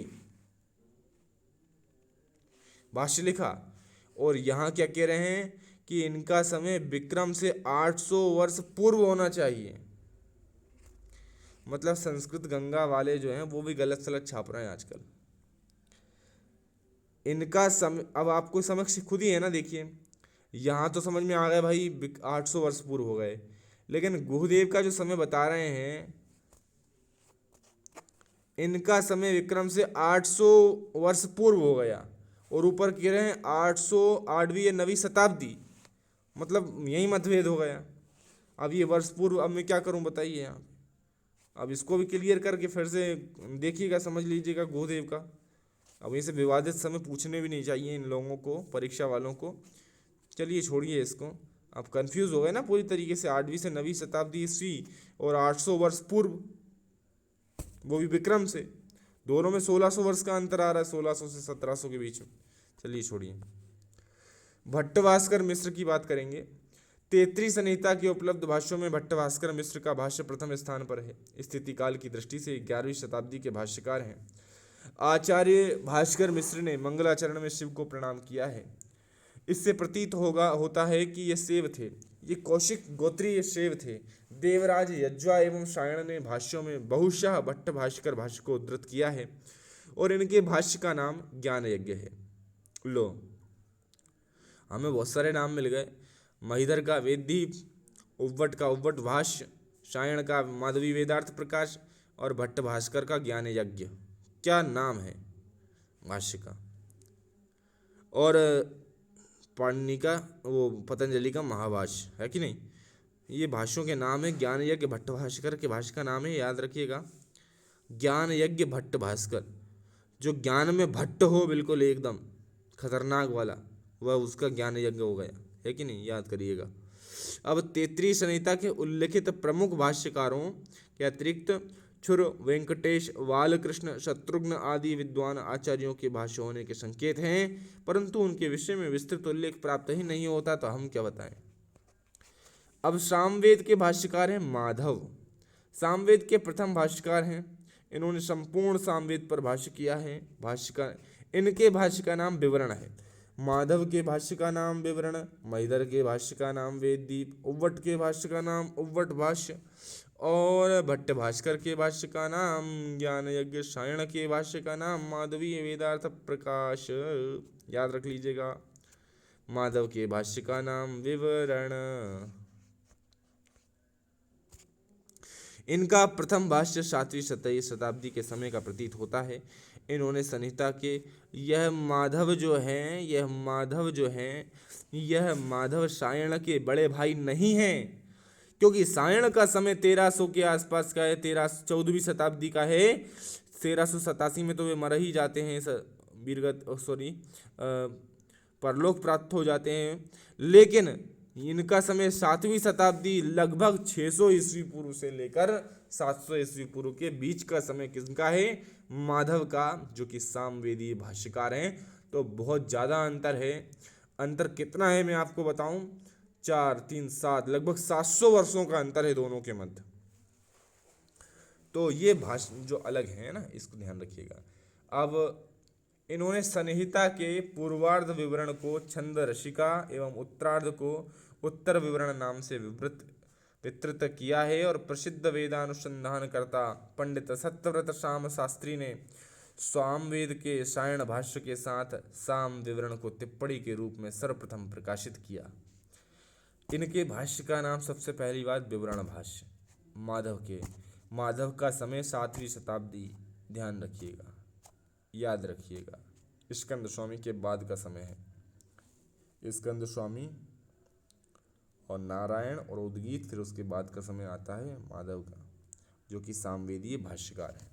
भाष्य लिखा, और यहाँ क्या कह रहे हैं कि इनका समय विक्रम से 800 वर्ष पूर्व होना चाहिए। मतलब संस्कृत गंगा वाले जो हैं वो भी गलत सलत छाप रहे हैं आजकल। इनका समय अब आपको समझ खुद ही है ना। देखिए यहाँ तो समझ में आ गया भाई 800 वर्ष पूर्व हो गए, लेकिन गुहदेव का जो समय बता रहे हैं, इनका समय विक्रम से 800 वर्ष पूर्व हो गया, और ऊपर कह रहे हैं 808वीं या 9वीं शताब्दी, मतलब यही मतभेद हो गया। अब ये वर्ष पूर्व, अब मैं क्या करूं बताइए यहाँ। अब इसको भी क्लियर करके फिर से देखिएगा, समझ लीजिएगा गुहदेव का। अब इसे विवादित समय पूछने भी नहीं चाहिए इन लोगों को, परीक्षा वालों को। चलिए छोड़िए इसको, आप कंफ्यूज हो गए ना पूरी तरीके से। 8वीं से 9वीं शताब्दी ईस्वी और 800 वर्ष पूर्व, वो भी विक्रम से, दोनों में 1600 वर्ष का अंतर आ रहा है, 1600 से 1700 के बीच में। चलिए छोड़िए। भट्ट भास्कर मिश्र की बात करेंगे। तैत्तिरीय संहिता के उपलब्ध भाष्यों में भट्ट भास्कर मिश्र का भाष्य प्रथम स्थान पर है। स्थिति काल की दृष्टि से 11वीं शताब्दी के भाष्यकार हैं। आचार्य भास्कर मिश्र ने मंगलाचरण में शिव को प्रणाम किया है। इससे प्रतीत होता है कि ये शैव थे। ये कौशिक गोत्रीय शैव थे। देवराज यज्वा एवं सायण ने भाष्यों में बहुशः भट्ट भाष्कर भाष्य को उद्धृत किया है और इनके भाष्य का नाम ज्ञान यज्ञ है। लो, हमें बहुत सारे नाम मिल गए। महिधर का वेददीप, उव्वट का उव्वट भाष्य, सायण का माधवी वेदार्थ प्रकाश और भट्ट भास्कर का ज्ञान यज्ञ। क्या नाम है भाष्य का। और पाणिनि का, वो पतंजलि का महाभाष्य है कि नहीं। ये भाष्यों के नाम है। ज्ञान यज्ञ भट्ट भास्कर के भाष्य का नाम है, याद रखिएगा, ज्ञान यज्ञ भट्ट भास्कर। जो ज्ञान में भट्ट हो बिल्कुल एकदम खतरनाक वाला, वह उसका ज्ञान यज्ञ हो गया, है कि नहीं, याद करिएगा। अब तैत्तिरीय संहिता के उल्लिखित प्रमुख भाष्यकारों के अतिरिक्त क्षुर, वेंकटेश, बालकृष्ण, शत्रुघ्न आदि विद्वान आचार्यों के भाष्य होने के संकेत हैं, परंतु उनके विषय में विस्तृत उल्लेख प्राप्त ही नहीं होता, तो हम क्या बताएं। अब सामवेद के भाष्यकार हैं माधव। सामवेद के प्रथम भाष्यकार हैं। इन्होंने संपूर्ण सामवेद पर भाष्य किया है। इनके भाष्य का नाम विवरण है। माधव के भाष्य का नाम विवरण, महिधर के भाष्य का नाम वेददीप, उव्वट के भाष्य का नाम उव्वट भाष्य और भट्ट भास्कर के भाष्य का नाम ज्ञान यज्ञ, सायण के भाष्य का नाम माधवी वेदार्थ प्रकाश, याद रख लीजिएगा। माधव के भाष्य का नाम विवरण। इनका प्रथम भाष्य 7वीं शताब्दी के समय का प्रतीत होता है। इन्होंने संहिता के यह माधव सायण के बड़े भाई नहीं हैं, क्योंकि सायण का समय 1300 के आसपास का है, 14वीं शताब्दी का है। 1387 में तो वे मर ही जाते हैं, परलोक प्राप्त हो जाते हैं। लेकिन इनका समय 7वीं शताब्दी, लगभग 600 ईस्वी पूर्व से लेकर 700 ईस्वी पूर्व के बीच का समय किसका है, माधव का, जो कि सामवेदीय भाष्यकार हैं। तो बहुत ज़्यादा अंतर है। अंतर कितना है मैं आपको बताऊं, 4, 3, 7, लगभग 700 वर्षों का अंतर है दोनों के मध्य। तो ये भाष्य जो अलग है ना, इसको ध्यान रखिएगा। अब इन्होंने संहिता के पूर्वार्ध विवरण को छंद रसिका एवं उत्तरार्ध को उत्तर विवरण नाम से विस्तृत किया है और प्रसिद्ध वेदानुसंधानकर्ता पंडित सत्यव्रत शाम शास्त्री ने सामवेद के सायण भाष्य के साथ साम विवरण को टिप्पणी के रूप में सर्वप्रथम प्रकाशित किया। इनके भाष्य का नाम सबसे पहली बात विवरण भाष्य। माधव का समय 7वीं शताब्दी, ध्यान रखिएगा, याद रखिएगा। स्कंद स्वामी के बाद का समय है। स्कंद स्वामी और नारायण और उद्गीत, फिर उसके बाद का समय आता है माधव का, जो कि सामवेदीय भाष्यकार है।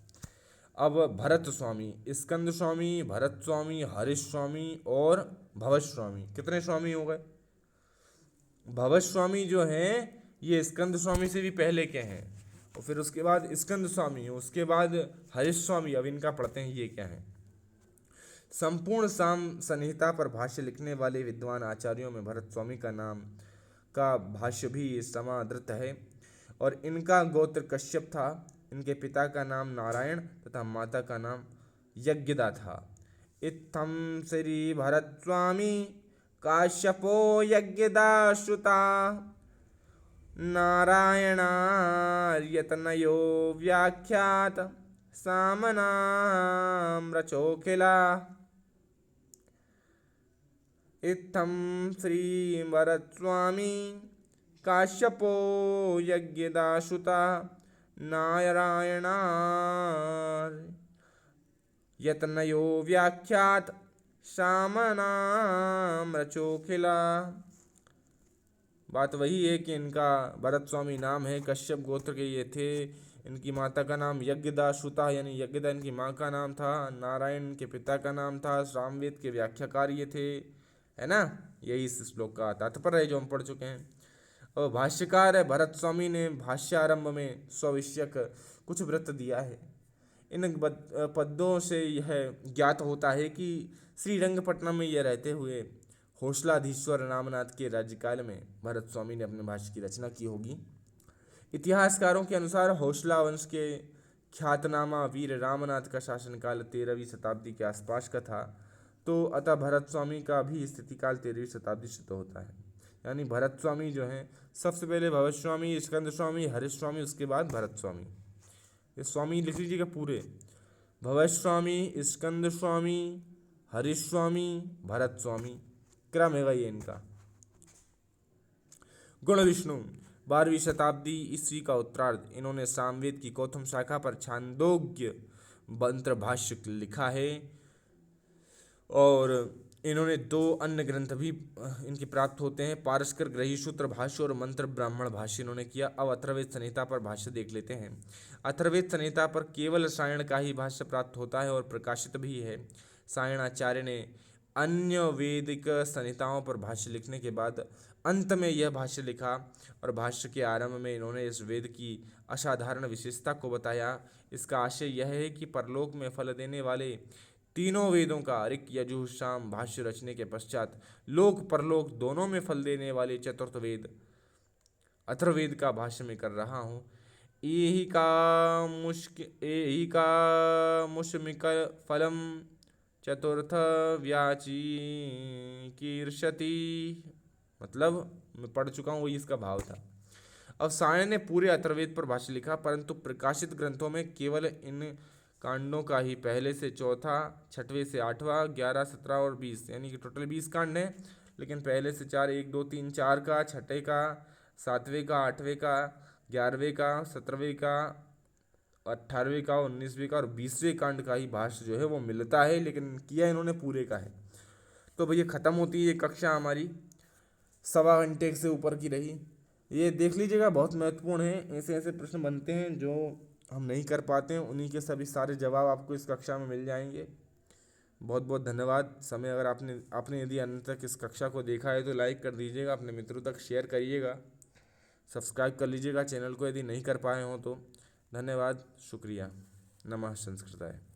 अब भरत स्वामी, स्कंद स्वामी, भरत स्वामी, हरीश स्वामी और भवत स्वामी, कितने स्वामी हो गए। भवत स्वामी जो हैं ये स्कंद स्वामी से भी पहले के हैं, और फिर उसके बाद स्कंद स्वामी, उसके बाद हरीश स्वामी। अब इनका पढ़ते हैं ये क्या है। संपूर्ण साम संहिता पर भाष्य लिखने वाले विद्वान आचार्यों में भरत स्वामी का नाम का भाष्य भी समादृत है और इनका गोत्र कश्यप था। इनके पिता का नाम नारायण तथा माता का नाम यज्ञदा था। इत्थम श्री भरत स्वामी काश्यपो यज्ञदा श्रुता नारायणार्यतनयो व्याख्यात सामनाम्रचोखिला। इत्थं श्री भरत स्वामी काश्यपो यज्ञदाश्रुता नारायणार्यतनयो व्याख्यात सामनाम्रचोखिला। बात वही है कि इनका भरत स्वामी नाम है, कश्यप गोत्र के ये थे। इनकी माता का नाम यज्ञदा श्रुता, यानी यज्ञदा इनकी माँ का नाम था। नारायण इनके पिता का नाम था। सामवेद के व्याख्याकार ये थे, है ना। यही इस श्लोक का तात्पर्य है जो हम पढ़ चुके हैं। और भाष्यकार है भरत स्वामी ने भाष्यारंभ में स्वविषयक कुछ वृत्त दिया है। इन पद्यों से यह ज्ञात होता है कि श्रीरंगपट्टनम में यह रहते हुए हौसलाधीश्वर रामनाथ के राज्यकाल में भरत स्वामी ने अपने भाष्य की रचना की होगी। इतिहासकारों के अनुसार हौसला वंश के ख्यातनामा वीर रामनाथ का शासनकाल 13वीं शताब्दी के आसपास का था, तो अतः भरत स्वामी का भी स्थितिकाल 13वीं शताब्दी से तो होता है। यानी भरत स्वामी जो हैं, सबसे पहले भरत स्वामी, स्कंद स्वामी, हरीश स्वामी, उसके बाद भरत स्वामी। ये स्वामी लिख लीजिएगा पूरे, भरत स्वामी, स्कंद स्वामी, हरीश स्वामी, भरत स्वामी, क्रम है ये इनका। गुण विष्णु 12वीं शताब्दी ईस्वी का उत्तरार्ध इन्होंने सामवेद की कौथम शाखा पर छांदोग्य मंत्र भाष्य लिखा है, और इन्होंने 2 अन्य ग्रंथ भी इनके प्राप्त होते हैं, पारस्कर ग्रही सूत्र भाष्य और मंत्र ब्राह्मण भाष्य इन्होंने किया। अब अथर्ववेद संहिता पर भाष्य देख लेते हैं। अथर्ववेद संहिता पर केवल सायण का ही भाष्य प्राप्त होता है और प्रकाशित भी है। सायणाचार्य ने अन्य वैदिक संहिताओं पर भाष्य लिखने के बाद अंत में यह भाष्य लिखा, और भाष्य के आरंभ में इन्होंने इस वेद की असाधारण विशेषता को बताया। इसका आशय यह है कि परलोक में फल देने वाले तीनों वेदों का ऋक यजुः साम भाष्य रचने के पश्चात लोक परलोक दोनों में फल देने वाले चतुर्थ वेद अथर्ववेद का भाष्य में कर रहा हूँ। एहि का मुष्मिक फलम चतुर्थ व्याची कीर्षति, मतलब मैं पढ़ चुका हूँ, वही इसका भाव था। अब सायण ने पूरे अथर्ववेद पर भाष्य लिखा, परंतु प्रकाशित ग्रंथों में केवल इन कांडों का ही पहले से चौथा, छठवें से आठवां, 11, 17 और 20 यानी कि टोटल 20 कांड हैं, लेकिन पहले से 4, 1, 2, 3, 4 का, छठे का, 7वें का, 8वें का, 11वें का, 17वें का, 18वें का, 19वें का और 20वें कांड का ही भाष्य जो है वो मिलता है, लेकिन किया इन्होंने पूरे का है। तो भैया ख़त्म होती है ये कक्षा हमारी, 1.25 घंटे से ऊपर की रही। ये देख लीजिएगा, बहुत महत्वपूर्ण है। ऐसे ऐसे प्रश्न बनते हैं जो हम नहीं कर पाते हैं, उन्हीं के सभी सारे जवाब आपको इस कक्षा में मिल जाएंगे। बहुत बहुत धन्यवाद। समय अगर आपने यदि अंत तक इस कक्षा को देखा है तो लाइक कर दीजिएगा, अपने मित्रों तक शेयर करिएगा, सब्सक्राइब कर लीजिएगा चैनल को यदि नहीं कर पाए हों तो। धन्यवाद, शुक्रिया। नमः संस्कृताय।